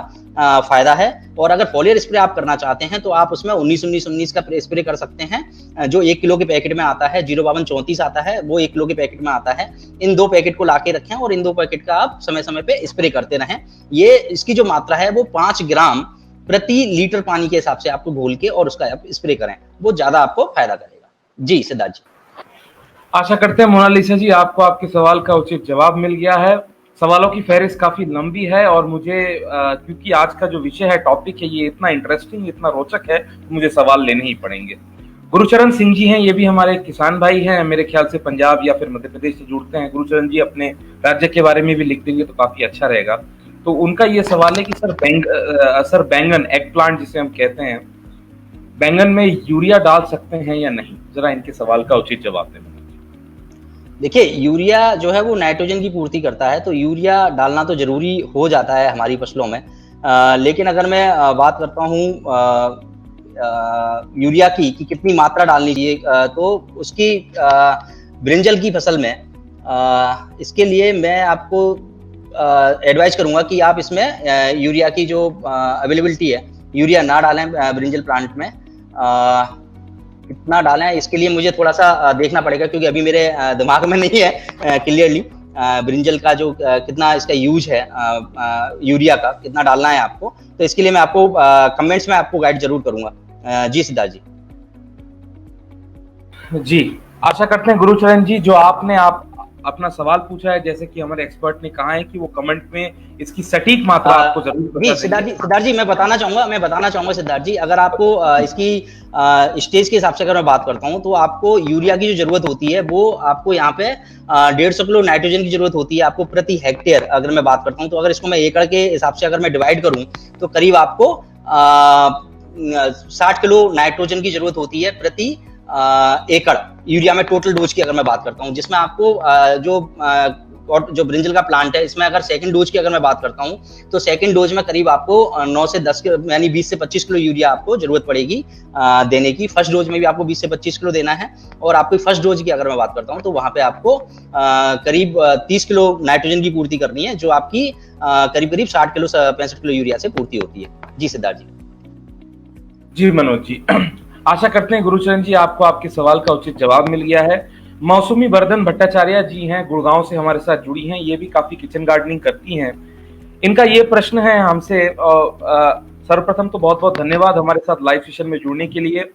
फायदा है। और अगर फॉलियर स्प्रे आप करना चाहते हैं तो आप उसमें 19-19-19 का स्प्रे कर सकते हैं, जो 1 किलो के पैकेट में आता है। 05234 आता है, वो 1 किलो के पैकेट में आता है। इन 2 पैकेट को लाके रखें और इन 2 पैकेट का आप समय समय पे स्प्रे करते रहें। ये इसकी जो मात्रा है वो 5 ग्राम प्रति लीटर पानी के हिसाब से आपको घोल के और उसका आप स्प्रे करें, वो ज्यादा आपको फायदा करेगा। जी सिद्धार्थ जी। आशा करते हैं मोनालिसा जी आपको आपके सवाल का उचित जवाब मिल गया है। सवालों की फहरिस्त काफी लंबी है और मुझे क्योंकि आज का जो विषय है, टॉपिक है, ये इतना इंटरेस्टिंग, इतना रोचक है, तो मुझे सवाल लेने ही पड़ेंगे। गुरुचरण सिंह जी हैं, ये भी हमारे किसान भाई हैं, मेरे ख्याल से पंजाब या फिर मध्य प्रदेश से जुड़ते हैं। गुरुचरण जी अपने राज्य के बारे में भी लिख देंगे तो काफी अच्छा रहेगा। तो उनका ये सवाल है कि सर बैंगन, एग प्लांट जिसे हम कहते हैं, बैंगन में यूरिया डाल सकते हैं या नहीं? जरा इनके सवाल का उचित जवाब दें। देखिए, यूरिया जो है वो नाइट्रोजन की पूर्ति करता है, तो यूरिया डालना तो जरूरी हो जाता है हमारी फसलों में। लेकिन अगर मैं बात करता हूँ यूरिया की कि कितनी मात्रा डालनी चाहिए, तो उसकी ब्रिंजल की फसल में इसके लिए मैं आपको एडवाइस करूंगा कि आप इसमें यूरिया की जो अवेलेबिलिटी है, यूरिया ना डालें ब्रिंजल प्लांट में। कितना डालें इसके लिए मुझे थोड़ा सा देखना पड़ेगा, क्योंकि अभी मेरे दिमाग में नहीं है क्लियरली ब्रिंजल का जो कितना इसका यूज है, यूरिया का कितना डालना है आपको। तो इसके लिए मैं आपको कमेंट्स में आपको गाइड जरूर करूंगा। जी सिद्धार्थ जी। जी, आशा करते हैं गुरुचरण जी जो आपने अपना सवाल पूछा है, जैसे कि हमारे एक्सपर्ट ने कहा है कि वो कमेंट में इसकी सटीक मात्रा आपको जरूर बता जी देंगे। सिद्धार्थ जी मैं बताना चाहूंगा सिद्धार्थ जी, अगर आपको इसकी स्टेज के हिसाब से अगर मैं बात करता हूँ, तो आपको यूरिया की जो जरूरत होती है वो आपको यहाँ पे 150 किलो नाइट्रोजन की जरूरत होती है आपको प्रति हेक्टेयर। अगर मैं बात करता हूँ, तो अगर इसको मैं एकड़ के हिसाब से अगर मैं डिवाइड करूँ, तो करीब आपको 60 किलो नाइट्रोजन की जरूरत होती है प्रति एकड़ यूरिया में, टोटल डोज की अगर मैं बात करता हूँ, जिसमें आपको और जो ब्रिंजल का प्लांट है, इसमें अगर सेकंड डोज की अगर मैं बात करता हूँ, तो सेकंड डोज में करीब आपको 9 से 10 यानी 20 से 25 किलो यूरिया आपको जरूरत पड़ेगी देने की। फर्स्ट डोज में भी आपको 20 से 25 किलो देना है, और आपकी फर्स्ट डोज की अगर मैं बात करता हूँ, तो वहां पे आपको करीब 30 किलो नाइट्रोजन की पूर्ति करनी है, जो आपकी करीब करीब 60 किलो 65 किलो यूरिया से पूर्ति होती है। जी सिद्धार्थ जी। जी मनोज जी, आशा करते हैं गुरुचरण जी आपको आपके सवाल का उचित जवाब मिल गया है। मौसमी वर्धन भट्टाचार्य जी हैं, गुड़गांव से हमारे साथ जुड़ी हैं, ये भी काफी किचन गार्डनिंग करती हैं। इनका ये प्रश्न है हमसे। सर्वप्रथम तो बहुत बहुत धन्यवाद हमारे साथ लाइव सेशन में जुड़ने के लिए।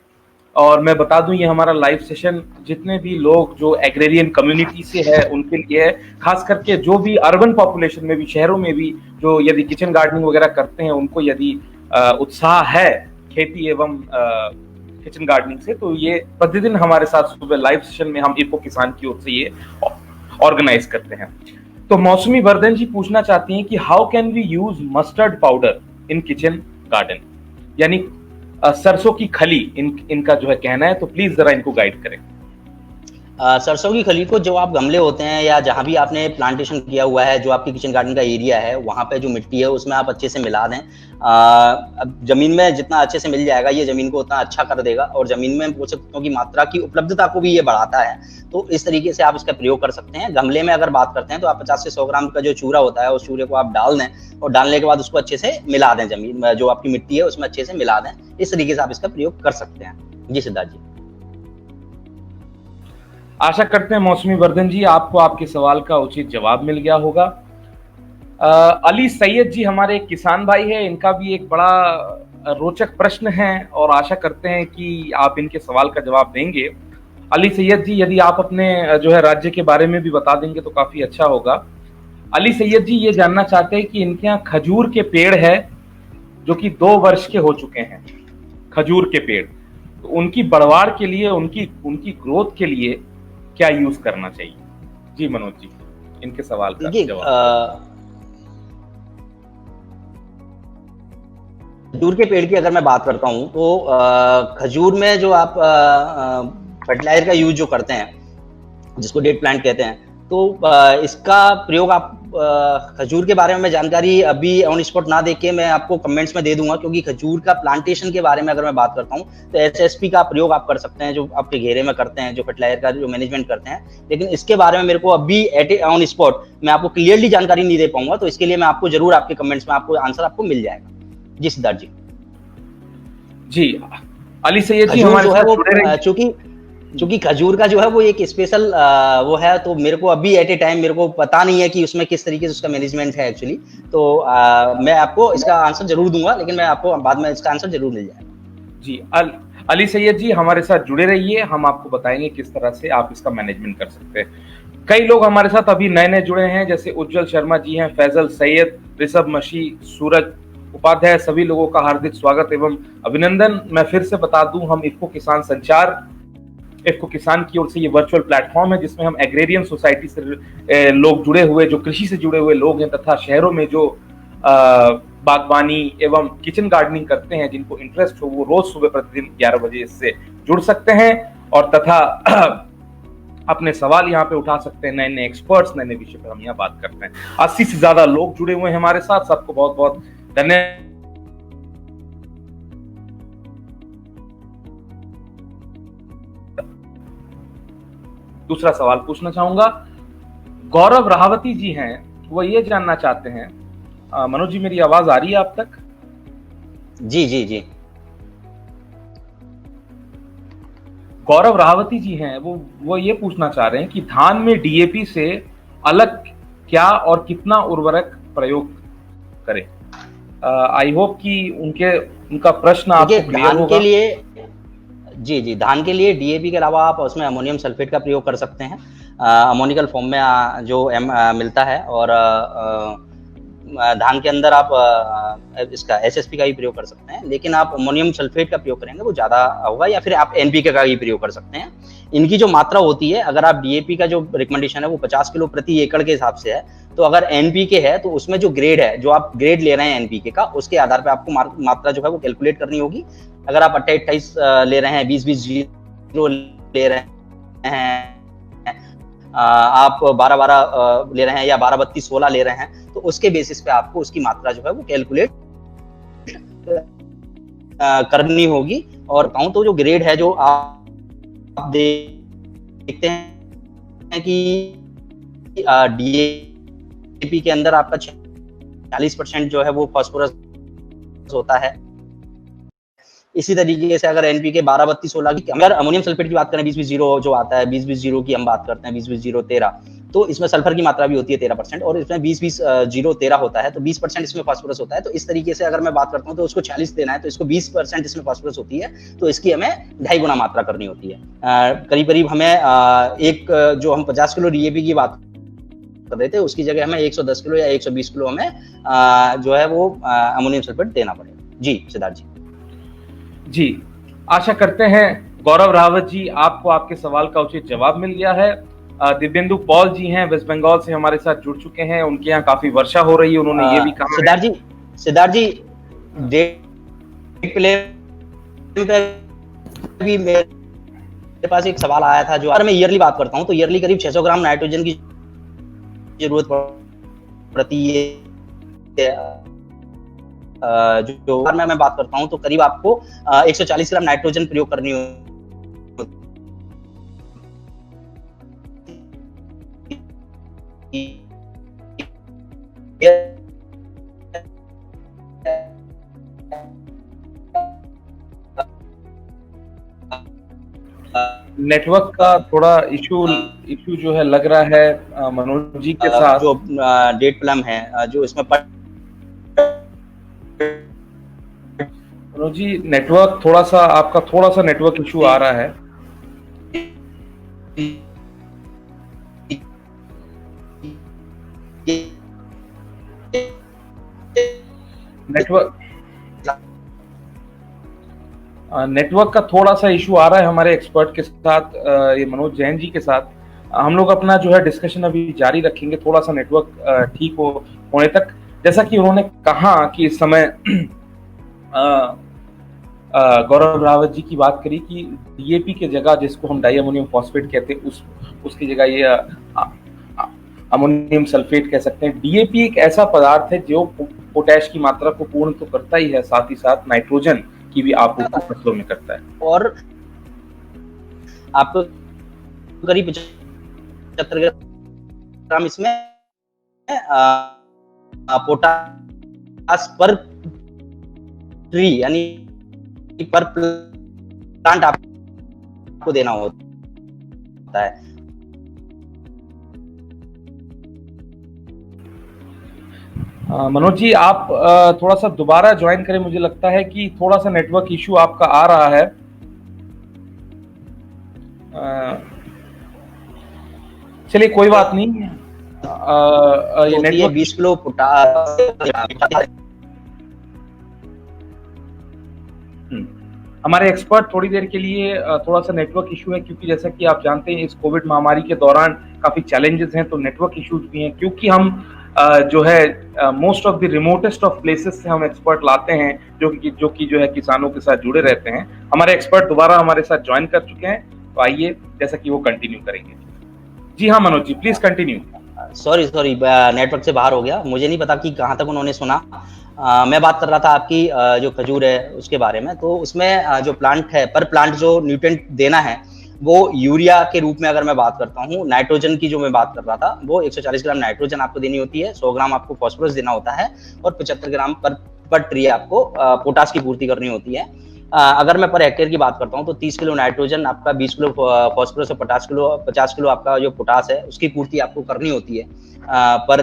और मैं बता दूं, ये हमारा लाइव सेशन जितने भी लोग जो एग्रेरियन कम्युनिटी से है उनके लिए है, खास करके जो भी अर्बन पॉपुलेशन में भी, शहरों में भी जो यदि किचन गार्डनिंग वगैरह करते हैं, उनको यदि उत्साह है खेती एवं किचन गार्डनिंग से, तो ये प्रतिदिन हमारे साथ सुबह लाइव सेशन में हम इको किसान की ओर से ये ऑर्गेनाइज करते हैं। तो मौसमी वर्धन जी पूछना चाहती हैं कि how can we use mustard powder in kitchen garden, यानी सरसों की खली इनका जो है कहना है, तो प्लीज जरा इनको गाइड करें। सरसों की खली को जो आप गमले होते हैं या जहां भी आपने प्लांटेशन किया हुआ है, जो आपकी किचन गार्डन का एरिया है, वहां पे जो मिट्टी है उसमें आप अच्छे से मिला दें। अब जमीन में जितना अच्छे से मिल जाएगा, ये जमीन को उतना अच्छा कर देगा, और जमीन में पोषक तत्वों की मात्रा की उपलब्धता को भी ये बढ़ाता है। तो इस तरीके से आप इसका प्रयोग कर सकते हैं। गमले में अगर बात करते हैं, तो आप 50 से 100 ग्राम का जो चूरा होता है, उस चूरे को आप डाल दें, और डालने के बाद उसको अच्छे से मिला दें, जमीन में जो आपकी मिट्टी है उसमें अच्छे से मिला दें। इस तरीके से आप इसका प्रयोग कर सकते हैं। जी सिद्धार्थ जी। आशा करते हैं मौसमी वर्धन जी आपको आपके सवाल का उचित जवाब मिल गया होगा। अली सैयद जी हमारे एक किसान भाई है, इनका भी एक बड़ा रोचक प्रश्न है, और आशा करते हैं कि आप इनके सवाल का जवाब देंगे। अली सैयद जी, यदि आप अपने जो है राज्य के बारे में भी बता देंगे तो काफी अच्छा होगा। अली सैयद जी ये जानना चाहते हैं कि इनके यहाँ खजूर के पेड़ है जो कि 2 वर्ष के हो चुके हैं, खजूर के पेड़, तो उनकी बढ़वाड़ के लिए, उनकी ग्रोथ के लिए क्या यूज करना चाहिए। जी मनोज जी, इनके सवाल का जवाब। खजूर के पेड़ की अगर मैं बात करता हूं, तो खजूर में जो आप फर्टिलाइजर का यूज जो करते हैं, जिसको डेट प्लांट कहते हैं, तो इसका प्रयोग आप खजूर के बारे में मैं जानकारी अभी ऑन स्पॉट ना देके मैं आपको कमेंट्स में दे दूंगा, क्योंकि खजूर का प्लांटेशन के बारे में अगर मैं बात करता हूं, तो एसएसपी का प्रयोग आप कर सकते हैं, जो आपके घेरे में करते हैं, जो फर्टिलाइजर का जो मैनेजमेंट करते हैं। लेकिन इसके बारे में मेरे को अभी ऑन स्पॉट मैं आपको क्लियरली जानकारी नहीं दे पाऊंगा, तो इसके लिए मैं आपको जरूर आपके कमेंट्स में आपको आंसर आपको मिल जाएगा। जी सिद्धार्थ जी। जी अली सैयद जी हमारे जो है वो चूंकि खजूर का जो है वो एक स्पेशल वो है, तो मेरे को अभी एट ए टाइम मेरे को पता नहीं है कि उसमें किस तरीके से उसका मैनेजमेंट है एक्चुअली। तो मैं आपको इसका आंसर जरूर दूंगा, लेकिन मैं आपको बाद में इसका आंसर जरूर मिल जाएगा। जी अली सैयद जी हमारे साथ जुड़े रहिए, हम आपको बताएंगे किस तरह से आप इसका मैनेजमेंट कर सकते हैं। कई लोग हमारे साथ अभी नए नए जुड़े हैं, जैसे उज्जवल शर्मा जी हैं, फैजल सैयद, ऋषभ मशी, सूरज उपाध्याय, सभी लोगों का हार्दिक स्वागत एवं अभिनंदन। मैं फिर से बता दूं, हम इफ्को किसान संचार, इफ्को किसान की ओर से ये वर्चुअल प्लेटफॉर्म है जिसमें हम एग्रेरियन सोसाइटी से लोग जुड़े हुए, जो कृषि से जुड़े हुए लोग हैं, तथा शहरों में जो बागवानी एवं किचन गार्डनिंग करते हैं, जिनको इंटरेस्ट हो, वो रोज सुबह प्रतिदिन 11 बजे इससे जुड़ सकते हैं, और तथा अपने सवाल यहाँ पे उठा सकते हैं। नए नए एक्सपर्ट्स, नए नए विषय पर हम यहाँ बात करते हैं। 80 से ज्यादा लोग जुड़े हुए हैं हमारे साथ, सबको बहुत बहुत धन्यवाद। दूसरा सवाल पूछना चाहूंगा, गौरव राहवती जी हैं, वो ये जानना चाहते हैं, मनोज जी मेरी आवाज आ रही है आप तक? जी जी जी। गौरव राहवती जी हैं, वो ये पूछना चाह रहे हैं कि धान में डीएपी से अलग क्या और कितना उर्वरक प्रयोग करें। आई होप कि उनका प्रश्न आपको क्लियर होगा। के लिए जी जी, धान के लिए डीएपी के अलावा आप उसमें अमोनियम सल्फेट का प्रयोग कर सकते हैं। अमोनिकल फॉर्म में जो मिलता है, और धान के अंदर आप इसका एसएसपी का ही प्रयोग कर सकते हैं, लेकिन आप अमोनियम सल्फेट का प्रयोग करेंगे वो ज्यादा होगा, या फिर आप एनपीके का ही प्रयोग कर सकते हैं। इनकी जो मात्रा होती है, अगर आप डीएपी का जो रिकमेंडेशन है वो 50 किलो प्रति एकड़ के हिसाब से है, तो अगर एनपीके है तो उसमें जो ग्रेड है, जो आप ग्रेड ले रहे हैं एनपीके का, उसके आधार पर आपको मात्रा जो है वो कैलकुलेट करनी होगी। अगर आप 28-28 ले रहे हैं, 20-20 ले रहे हैं, आप 12-12 ले रहे हैं, या 12-32-16 ले रहे हैं, तो उसके बेसिस पे आपको उसकी मात्रा जो है वो कैलकुलेट करनी होगी। और कहूं तो जो ग्रेड है, जो आप देखते हैं कि डीएपी के अंदर आपका 40% जो है वो फास्फोरस होता है। इसी तरीके से अगर एनपीके 12-32-16 की, अगर अमोनियम सल्फेट की बात करें, 20-20 जो आता है, 20-20 की हम बात करते हैं, 20-20-13, तो इसमें सल्फर की मात्रा भी होती है 13%, और इसमें 20-20-13 होता है, तो 20% इसमें फास्फोरस होता है। तो इस तरीके से अगर मैं बात करता हूँ तो उसको 40 देना है, तो इसको 20% इसमें फास्फोरस होती है, तो इसकी हमें 2.5 गुना मात्रा करनी होती है। करीब करीब हमें एक जो हम 50 किलो डीएपी की बात कर रहे थे, उसकी जगह हमें 110 किलो या 120 किलो हमें जो है वो अमोनियम सल्फेट देना पड़ेगा। जी सिद्धार्थ जी। जी, आशा करते हैं गौरव रावत जी, आपको आपके सवाल का उचित जवाब मिल गया है। दिव्येंदु पॉल जी हैं, वेस्ट बंगाल से हमारे साथ जुड़ चुके हैं, उनके यहाँ काफी वर्षा हो रही है, उन्होंने ये भी कहा। सिद्धार्थ जी डेट प्ले भी मेरे पास एक सवाल आया था, जो अगर मैं ईयरली बात करता हूँ तो ईयरली करीब 600 ग्राम नाइट्रोजन की जरूरत पड़ती है। जो मैं बात करता हूं तो करीब आपको 140 ग्राम नाइट्रोजन प्रयोग करनी नेटवर्क का थोड़ा इशू जो है लग रहा है मनोज जी के साथ। जो डेट प्लम है, जो इसमें मनोज जी, नेटवर्क आपका थोड़ा सा नेटवर्क इशू आ रहा है। नेटवर्क का थोड़ा सा इशू आ रहा है हमारे एक्सपर्ट के साथ, ये मनोज जैन जी के साथ। हम लोग अपना जो है डिस्कशन अभी जारी रखेंगे, थोड़ा सा नेटवर्क ठीक होने तक। जैसा कि उन्होंने कहा कि इस समय गौरव रावत जी की बात करी कि डीएपी के जगह, जिसको हम डाई अमोनियम फॉस्फेट कहते हैं, उसकी जगह ये अमोनियम सल्फेट कह सकते हैं। डीएपी एक ऐसा पदार्थ है जो पोटैश की मात्रा को पूर्ण तो करता ही है, साथ ही साथ नाइट्रोजन की भी आपूर्ति फसलों में करता है। और आपको करीब 75 ग्राम इसमें पोटास पर ट्री यानी पर प्लांट आपको देना होता है। मनोज जी, आप थोड़ा सा दोबारा ज्वाइन करें, मुझे लगता है कि थोड़ा सा नेटवर्क इशू आपका आ रहा है। चलिए कोई बात नहीं, ये नेटवर्क 20 किलो पोटास। हमारे एक्सपर्ट थोड़ी देर के लिए थोड़ा सा नेटवर्क इशू है, क्योंकि जैसा कि आप जानते हैं इस कोविड महामारी के दौरान काफी चैलेंजेस हैं, तो नेटवर्क इश्यूज भी हैं। क्योंकि हम जो है most of the remotest of places से हम एक्सपर्ट लाते हैं, जो कि जो है किसानों के साथ जुड़े रहते हैं। हमारे एक्सपर्ट दोबारा हमारे साथ ज्वाइन कर चुके हैं, तो आइए जैसा कि वो कंटिन्यू करेंगे। जी हाँ Manoj ji, please continue. Sorry network से बाहर हो गया, मुझे नहीं पता कि कहाँ तक उन्होंने सुना। मैं बात कर रहा था आपकी जो खजूर है उसके बारे में। तो उसमें जो प्लांट है, पर प्लांट जो न्यूट्रिएंट देना है वो यूरिया के रूप में, अगर मैं बात करता हूँ नाइट्रोजन की जो मैं बात कर रहा था, वो 140 ग्राम नाइट्रोजन आपको देनी होती है, 100 ग्राम आपको फॉस्फोरस देना होता है, और 75 ग्राम पर ट्री आपको पोटास की पूर्ति करनी होती है। अगर मैं पर हेक्टेयर की बात करता हूँ तो 30 किलो नाइट्रोजन, आपका 20 किलो फॉस्फोरस और 50 किलो आपका जो पोटास है उसकी पूर्ति आपको करनी होती है पर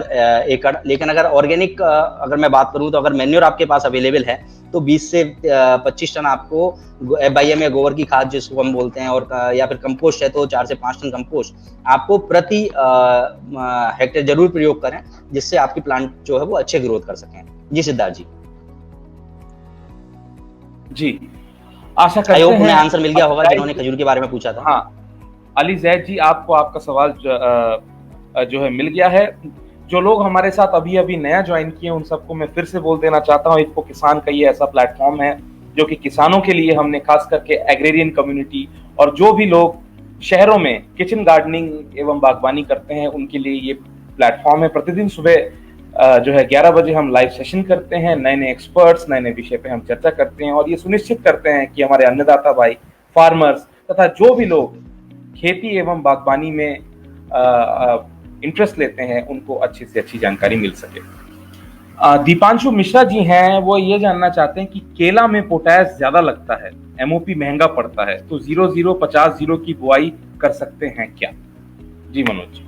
एकड़। लेकिन अगर ऑर्गेनिक अगर मैं बात करूँ तो अगर मैन्योर आपके पास अवेलेबल है तो 20 से 25 टन आपको FIM या गोबर की खाद जिसको हम बोलते हैं, और या फिर कंपोस्ट है तो 4 से 5 टन कंपोस्ट आपको प्रति हेक्टेयर जरूर प्रयोग करें, जिससे आपकी प्लांट जो है वो अच्छे ग्रोथ कर सकें। जी सिद्धार्थ जी। जी, आशा करते आई होप हैं उन्हें आंसर मिल गया होगा जिन्होंने खजूर के बारे में पूछा था। हाँ, अली जैद जी, आपको आपका सवाल जो है मिल गया है। जो लोग हमारे साथ अभी अभी नया ज्वाइन किए उन सबको मैं फिर से बोल देना चाहता हूँ, इफ्को किसान का ये ऐसा प्लेटफॉर्म है जो कि किसानों के लिए हमने खास करके एग्रेरियन कम्युनिटी और जो भी लोग शहरों में किचन गार्डनिंग एवं बागवानी करते हैं उनके लिए ये प्लेटफॉर्म है। प्रतिदिन सुबह जो है 11 बजे हम लाइव सेशन करते हैं, नए नए एक्सपर्ट्स नए नए विषय पे हम चर्चा करते हैं और ये सुनिश्चित करते हैं कि हमारे अन्नदाता भाई, फार्मर्स तथा जो भी लोग खेती एवं बागवानी में इंटरेस्ट लेते हैं उनको अच्छी से अच्छी जानकारी मिल सके। दीपांशु मिश्रा जी हैं, वो ये जानना चाहते हैं कि केला में पोटैश ज्यादा लगता है, MOP महंगा पड़ता है, तो 0050 की बुआई कर सकते हैं क्या? जी मनोज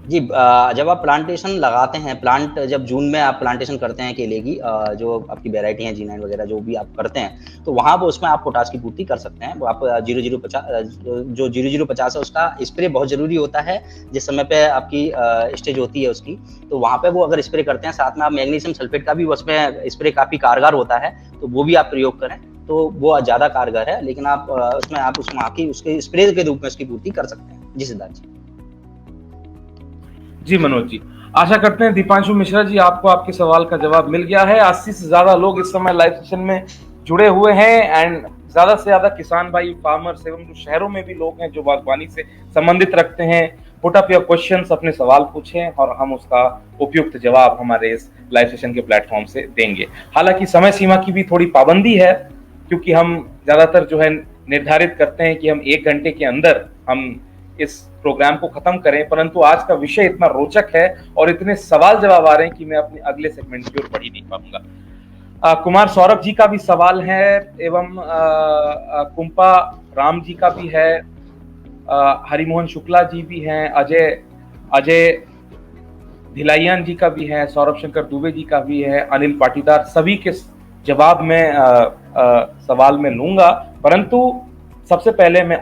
जी, जब आप प्लांटेशन लगाते हैं, प्लांट जब जून में आप प्लांटेशन करते हैं केले की, जो आपकी वेराइटी है G9 वगैरह जो भी आप करते हैं, तो वहाँ पर उसमें आप पोटाश की पूर्ति कर सकते हैं। वो आप 0050 है उसका स्प्रे बहुत जरूरी होता है जिस समय पे आपकी स्टेज होती है उसकी, तो वहाँ पे वो अगर स्प्रे करते हैं, साथ में आप मैग्नीशियम सल्फेट का भी उसमें स्प्रे काफी कारगर होता है, तो वो भी आप प्रयोग करें तो वो ज्यादा कारगर है। लेकिन आप उसमें आप उसके स्प्रे के रूप में उसकी पूर्ति कर सकते हैं। जी सिद्धार्थ जी। जी मनोज जी, आशा करते हैं दीपांशु मिश्रा जी आपको आपके सवाल का जवाब मिल गया है। 80 से ज्यादा लोग इस समय लाइव सेशन में जुड़े हुए हैं एंड ज्यादा से ज्यादा किसान भाई, फार्मर्स एवं जो शहरों में भी लोग हैं जो बागवानी से संबंधित रखते हैं, पुट अप योर क्वेश्चंस, अपने सवाल पूछें और हम उसका उपयुक्त जवाब हमारे इस लाइव सेशन के प्लेटफॉर्म से देंगे। हालांकि समय सीमा की भी थोड़ी पाबंदी है क्योंकि हम ज्यादातर जो है निर्धारित करते हैं कि हम 1 घंटे के अंदर हम इस प्रोग्राम को खत्म करें, परंतु आज का विषय इतना रोचक है और इतने सवाल जवाब आ रहे हैं कि मैं अपने अगले सेगमेंट की ओर बढ़ ही नहीं पाऊंगा। कुमार सौरभ जी का भी सवाल है एवं कुंपा राम जी का भी है, हरिमोहन शुक्ला जी भी हैं, अजय धिलाइयान जी का भी है, सौरभ शंकर दुबे जी का भी है, अनिल पाटीदार, सभी के जवाब मैं सवाल में लूंगा, परंतु सबसे पहले मैं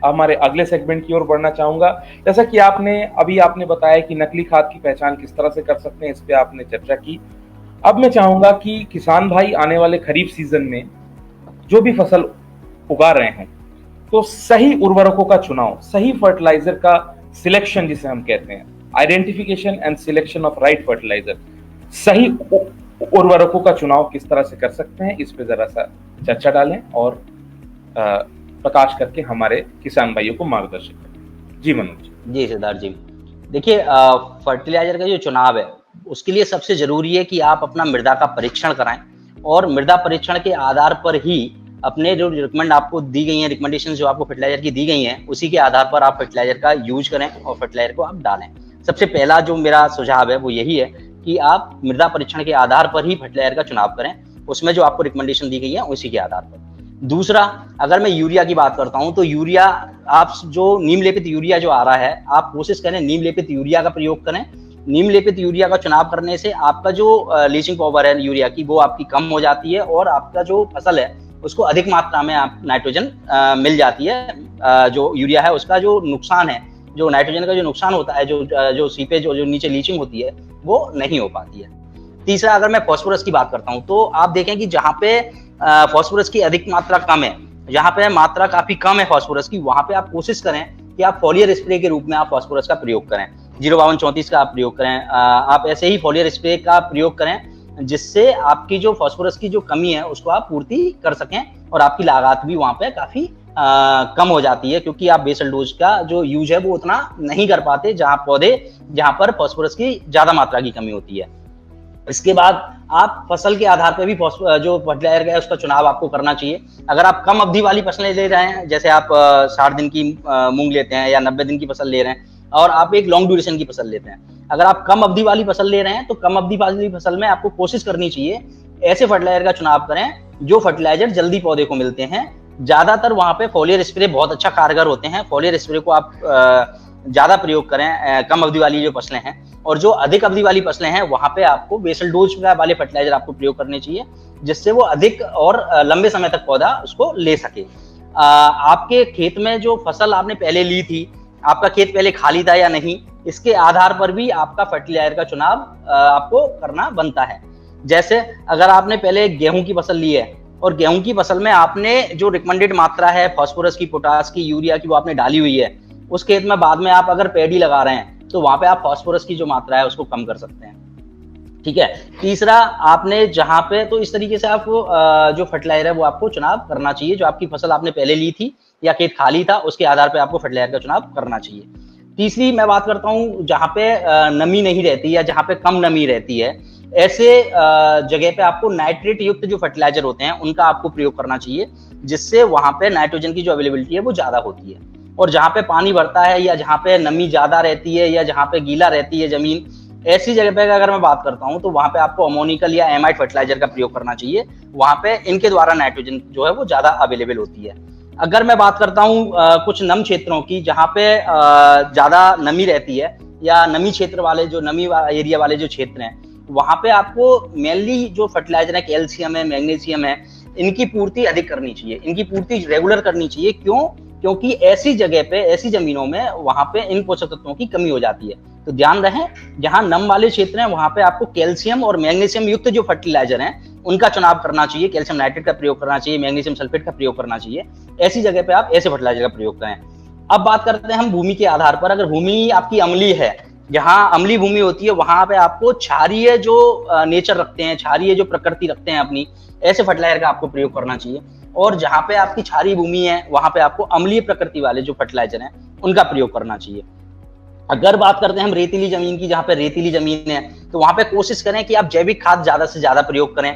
हमारे अगले सेगमेंट की ओर बढ़ना चाहूंगा। जैसा कि आपने बताया कि नकली खाद की पहचान किस तरह से कर सकते हैं, इस पे आपने चर्चा की। अब मैं चाहूंगा कि किसान भाई आने वाले खरीफ सीजन में जो भी फसल उगा रहे हैं तो सही उर्वरकों का चुनाव, सही फर्टिलाइजर का सिलेक्शन जिसे हम कहते हैं, identification and selection of right fertiliser, सही उर्वरकों का चुनाव किस तरह से कर सकते हैं, इस पे जरा सा चर्चा डालें और प्रकाश करके हमारे किसान भाइयों को मार्गदर्शन करें। जी मनोज जी सिद्धार्थ जी, देखिए फर्टिलाइजर का जो चुनाव है उसके लिए सबसे जरूरी है कि आप अपना मृदा का परीक्षण कराएं और मृदा परीक्षण के आधार पर ही अपने जो रिकमेंड आपको दी गई है, रिकमेंडेशन जो आपको फर्टिलाइजर की दी गई हैं, उसी के आधार पर आप फर्टिलाइजर का यूज करें और फर्टिलाइजर को आप डालें। सबसे पहला जो मेरा सुझाव है वो यही है कि आप मृदा परीक्षण के आधार पर ही फर्टिलाइजर का चुनाव करें, उसमें जो आपको रिकमेंडेशन दी गई है उसी के आधार पर। दूसरा, अगर मैं यूरिया की बात करता हूं तो यूरिया, आप जो नीम लेपित यूरिया जो आ रहा है, आप कोशिश करें नीम लेपित यूरिया का प्रयोग करें। नीम लेपित यूरिया का चुनाव करने से आपका जो लीचिंग पावर है यूरिया की वो आपकी कम हो जाती है और आपका जो फसल है उसको अधिक मात्रा में आप नाइट्रोजन मिल जाती है। जो यूरिया है उसका जो नुकसान है, जो नाइट्रोजन का जो नुकसान होता है, जो सीपेज जो नीचे लीचिंग होती है वो नहीं हो पाती है। तीसरा, अगर मैं फास्फोरस की बात करता हूं तो आप देखें कि जहां पे फास्फोरस की अधिक मात्रा कम है, जहां पे मात्रा काफी कम है फास्फोरस की, वहां पे आप कोशिश करें कि आप फॉलियर स्प्रे के रूप में आप फास्फोरस का प्रयोग करें, 05234 का आप प्रयोग करें। आप ऐसे ही फॉलियर स्प्रे का प्रयोग करें जिससे आपकी जो फास्फोरस की जो कमी है उसको आप पूर्ति कर सकें और आपकी लागत भी वहां पे काफी कम हो जाती है, क्योंकि आप बेसल डोज का जो यूज है वो उतना नहीं कर पाते जहां पर फास्फोरस की ज्यादा मात्रा की कमी होती है। इसके बाद आप फसल के आधार पर भी जो फर्टिलाइजर है उसका चुनाव आपको करना चाहिए। अगर आप कम अवधि वाली फसलें ले रहे हैं, जैसे आप 60 दिन की मूंग लेते हैं या 90 दिन की फसल ले रहे हैं और आप एक लॉन्ग ड्यूरेशन की फसल लेते हैं, अगर आप कम अवधि वाली फसल ले रहे हैं तो कम अवधि वाली फसल में आपको कोशिश करनी चाहिए ऐसे फर्टिलाइजर का चुनाव करें जो फर्टिलाइजर जल्दी पौधे को मिलते हैं। ज्यादातर वहां पे फोलियर स्प्रे बहुत अच्छा कारगर होते हैं। फोलियर स्प्रे को आप ज्यादा प्रयोग करें कम अवधि वाली जो फसलें हैं, और जो अधिक अवधि वाली फसलें हैं वहां पे आपको बेसल डोज वाले फर्टिलाइजर आपको प्रयोग करने चाहिए, जिससे वो अधिक और लंबे समय तक पौधा उसको ले सके। आपके खेत में जो फसल आपने पहले ली थी, आपका खेत पहले खाली था या नहीं, इसके आधार पर भी आपका फर्टिलाइजर का चुनाव आपको करना बनता है। जैसे अगर आपने पहले गेहूं की फसल ली है और गेहूं की फसल में आपने जो रिकमेंडेड मात्रा है फास्फोरस की, पोटास की, यूरिया की, वो आपने डाली हुई है, उस खेत में बाद में आप अगर पैडी लगा रहे हैं तो वहां पे आप फास्फोरस की जो मात्रा है उसको कम कर सकते हैं। ठीक है। तीसरा, आपने जहां पे, तो इस तरीके से आपको जो फर्टिलाइजर है वो आपको चुनाव करना चाहिए। जो आपकी फसल आपने पहले ली थी या खेत खाली था, उसके आधार पे आपको फर्टिलाइजर का चुनाव करना चाहिए। तीसरी मैं बात करता हूँ जहां पे नमी नहीं रहती या जहां पे कम नमी रहती है, ऐसे जगह पे आपको नाइट्रेट युक्त जो फर्टिलाइजर होते हैं उनका आपको प्रयोग करना चाहिए, जिससे वहां पे नाइट्रोजन की जो अवेलेबिलिटी है वो ज्यादा होती है। और जहां पे पानी भरता है या जहां पे नमी ज्यादा रहती है या जहां पे गीला रहती है जमीन, ऐसी जगह पे अगर मैं बात करता हूं तो वहां पे आपको अमोनिकल या एमाइड फर्टिलाइजर का प्रयोग करना चाहिए। वहां पे इनके द्वारा नाइट्रोजन जो है वो ज्यादा अवेलेबल होती है। अगर मैं बात करता हूं कुछ नम क्षेत्रों की, जहां पे ज्यादा नमी रहती है या नमी क्षेत्र वाले, जो नमी एरिया वाले जो क्षेत्र हैं, वहां पे आपको मेनली जो फर्टिलाइजर है, कैल्शियम है, मैग्नीशियम है, इनकी पूर्ति अधिक करनी चाहिए, इनकी पूर्ति रेगुलर करनी चाहिए। क्यों? क्योंकि ऐसी जगह पे, ऐसी जमीनों में वहां पे इन पोषक तत्वों की कमी हो जाती है। तो ध्यान रहे, जहां नम वाले क्षेत्र हैं वहां पे आपको कैल्शियम और मैग्नीशियम युक्त जो फर्टिलाइजर हैं उनका चुनाव करना चाहिए। कैल्शियम नाइट्रेट का प्रयोग करना चाहिए, मैग्नीशियम सल्फेट का प्रयोग करना चाहिए। ऐसी जगह पे आप ऐसे फर्टिलाइजर का प्रयोग करें। अब बात करते हैं हम भूमि के आधार पर। अगर भूमि आपकी अम्लीय है, जहां अम्लीय भूमि होती है, वहां पे आपको क्षारीय जो नेचर रखते हैं, क्षारीय जो प्रकृति रखते हैं अपनी, ऐसे फर्टिलाइजर का आपको प्रयोग करना चाहिए। और जहां पे आपकी क्षारीय भूमि है वहां पे आपको अम्लीय प्रकृति वाले जो फर्टिलाइजर हैं उनका प्रयोग करना चाहिए। अगर बात करते हैं हम रेतीली जमीन की, जहां पे रेतीली जमीन है, तो वहां पे कोशिश करें कि आप जैविक खाद ज्यादा से ज्यादा प्रयोग करें।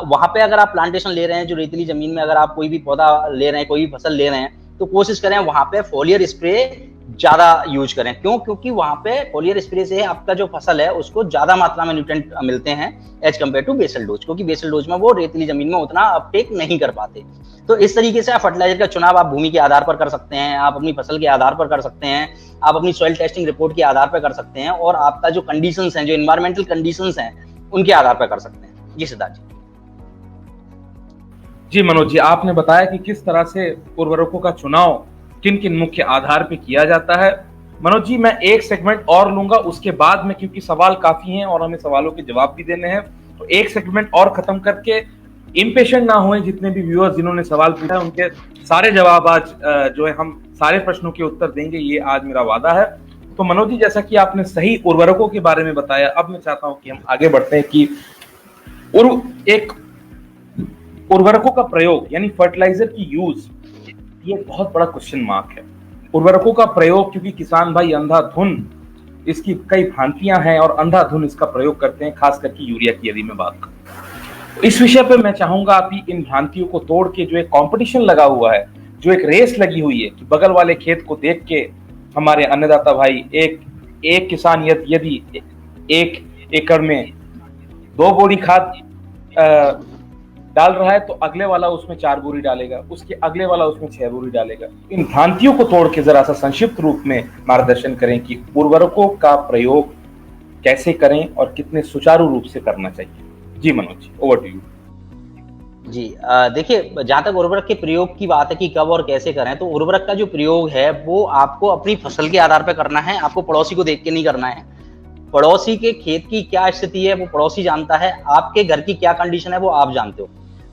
वहां पे अगर आप प्लांटेशन ले रहे हैं, जो रेतीली जमीन में अगर आप कोई भी पौधा ले रहे हैं, कोई भी फसल ले रहे हैं, तो कोशिश करें वहां पे फोलियर स्प्रे ज्यादा यूज करें। क्यों? क्योंकि वहां पे फोलियर स्प्रे से आपका जो फसल है उसको ज्यादा मात्रा में न्यूट्रिएंट मिलते हैं as compare to basal dose, क्योंकि बेसल डोज में वो रेतीली जमीन में उतना अपटेक नहीं कर पाते। तो इस तरीके से आप फर्टिलाइजर का चुनाव आप भूमि के आधार पर कर सकते हैं, आप अपनी फसल के आधार पर कर सकते हैं, आप अपनी सॉइल टेस्टिंग रिपोर्ट के आधार पर कर सकते हैं, और आपका जो कंडीशंस हैं, जो एनवायरमेंटल कंडीशंस हैं, उनके आधार पर कर सकते हैं। जी सिद्धार्थ जी। जी मनोज जी, आपने बताया कि किस तरह से उर्वरकों का चुनाव किन किन मुख्य आधार पर किया जाता है। मनोज जी, मैं एक सेगमेंट और लूंगा, उसके बाद में, क्योंकि सवाल काफी हैं और हमें सवालों के जवाब भी देने हैं, तो एक सेगमेंट और खत्म करके इम्पेशेंट ना हुए जितने भी व्यूअर्स जिन्होंने सवाल पूछा है, उनके सारे जवाब आज जो है हम सारे प्रश्नों के उत्तर देंगे, ये आज मेरा वादा है। तो मनोज जी, जैसा कि आपने सही उर्वरकों के बारे में बताया, अब मैं चाहता हूं कि हम आगे बढ़ते हैं कि एक उर्वरकों का प्रयोग यानी फर्टिलाइजर की यूज, ये बहुत बड़ा क्वेश्चन मार्क है। उर्वरकों का प्रयोग, क्योंकि किसान भाई अंधाधुन इसकी कई भ्रांतियां हैं और अंधाधुन इसका प्रयोग करते हैं, खास करके यूरिया की यदि मैं बात करूं। तो इस विषय पे मैं चाहूंगा आप इन भ्रांतियों को तोड़ के, जो एक कंपटीशन लगा हुआ है, जो एक रेस लगी हुई है कि बगल वाले खेत को देख के हमारे अन्नदाता भाई, एक किसान यदि 1 एकड़ में 2 बोरी खाद डाल रहा है तो अगले वाला उसमें 4 बोरी डालेगा, उसके अगले वाला उसमें 6 बोरी डालेगा। इन भ्रांतियों को तोड़ के जरा सा संक्षिप्त रूप में मार्गदर्शन करें कि उर्वरकों का प्रयोग कैसे करें और कितने सुचारू रूप से करना चाहिए। जी मनोज जी, ओवर टू यू। जी देखिए, जहां तक उर्वरक के प्रयोग की बात है कि कब और कैसे करें, तो उर्वरक का जो प्रयोग है वो आपको अपनी फसल के आधार पर करना है, आपको पड़ोसी को देख के नहीं करना है। पड़ोसी के खेत की क्या स्थिति है वो पड़ोसी जानता है, आपके घर की क्या कंडीशन है वो आप जानते हो।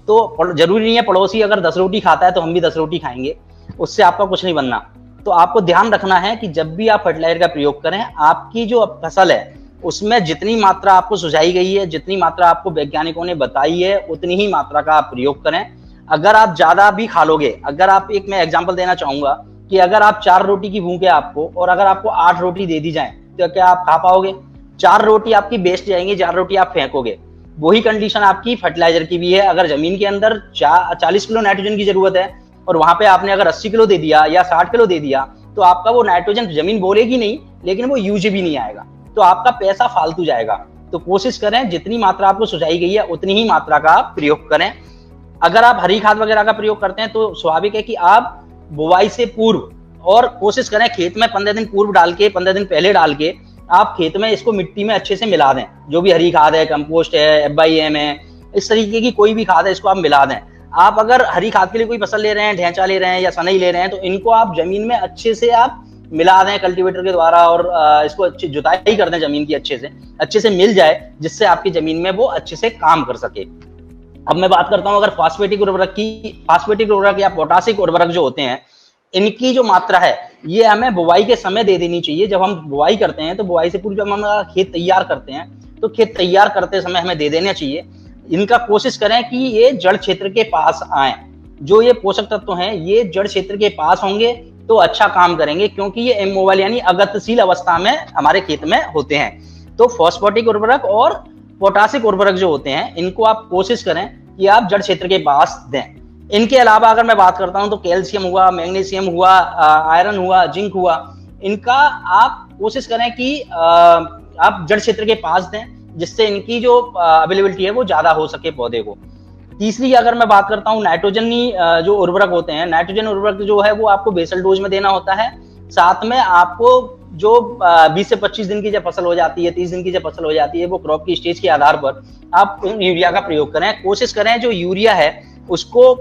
तो जरूरी नहीं है पड़ोसी अगर 10 रोटी खाता है तो हम भी 10 रोटी खाएंगे, उससे आपका कुछ नहीं बनना। तो आपको ध्यान रखना है कि जब भी आप फर्टिलाइजर का प्रयोग करें, आपकी जो फसल है उसमें जितनी मात्रा आपको सुझाई गई है, जितनी मात्रा आपको वैज्ञानिकों ने बताई है, उतनी ही मात्रा का आप प्रयोग करें। अगर आप ज्यादा भी खा लोगे, अगर आप, एक मैं एग्जांपल देना चाहूंगा कि अगर आप 4 रोटी की भूख है आपको और अगर आपको 8 रोटी दे दी जाए तो क्या आप खा पाओगे? 4 रोटी आपकी वेस्ट जाएंगी, 4 रोटी आप फेंकोगे। वही कंडीशन आपकी फर्टिलाइजर की भी है। अगर जमीन के अंदर 40 किलो नाइट्रोजन की जरूरत है और वहां पे आपने अगर 80 किलो दे दिया या 60 किलो दे दिया, तो आपका वो नाइट्रोजन जमीन बोलेगी नहीं, लेकिन वो यूज भी नहीं आएगा, तो आपका पैसा फालतू जाएगा। तो कोशिश करें जितनी मात्रा आपको सुझाई गई है उतनी ही मात्रा का आप प्रयोग करें। अगर आप हरी खाद वगैरह का प्रयोग करते हैं तो स्वाभाविक है कि आप बुआई से पूर्व, और कोशिश करें खेत में 15 दिन पूर्व डाल के, 15 दिन पहले डाल के आप खेत में इसको मिट्टी में अच्छे से मिला दें। जो भी हरी खाद है, कंपोस्ट है, FIM है, इस तरीके की कोई भी खाद है, इसको आप मिला दें। आप अगर हरी खाद के लिए कोई फसल ले रहे हैं, ढैंचा ले रहे हैं या सनई ले रहे हैं, तो इनको आप जमीन में अच्छे से आप मिला दें कल्टीवेटर के द्वारा, और इसको अच्छी जुताई कर दें जमीन की, अच्छे से मिल जाए, जिससे आपकी जमीन में वो अच्छे से काम कर सके। अब मैं बात करता हूं अगर फास्फेटिक उर्वरक की। फास्फेटिक उर्वरक या पोटासिक उर्वरक जो होते हैं, इनकी जो मात्रा है ये हमें बुवाई के समय दे देनी चाहिए। जब हम बुवाई करते हैं तो बुवाई से पूर्व जब हम खेत तैयार करते हैं तो खेत तैयार करते समय हमें दे देना चाहिए। इनका कोशिश करें कि ये जड़ क्षेत्र के पास आए। जो ये पोषक तत्व हैं ये जड़ क्षेत्र के पास होंगे तो अच्छा काम करेंगे, क्योंकि ये इमोबाइल यानी अगतिशील अवस्था में हमारे खेत में होते हैं। तो फॉस्फेटिक उर्वरक और पोटासिक उर्वरक जो होते हैं, इनको आप कोशिश करें कि आप जड़ क्षेत्र के पास दें। इनके अलावा अगर मैं बात करता हूं तो कैल्शियम हुआ, मैग्नीशियम हुआ, आयरन हुआ, जिंक हुआ, इनका आप कोशिश करें कि आप जड़ क्षेत्र के पास दें, जिससे इनकी जो अवेलेबिलिटी है वो ज्यादा हो सके पौधे को। तीसरी अगर मैं बात करता हूँ नाइट्रोजनी जो उर्वरक होते हैं, नाइट्रोजन उर्वरक जो है वो आपको बेसल डोज में देना होता है। साथ में आपको जो 20 से 25 दिन की जब फसल हो जाती है, 30 दिन की जब फसल हो जाती है, वो क्रॉप की स्टेज के आधार पर आप यूरिया का प्रयोग करें। कोशिश करें जो यूरिया है उसको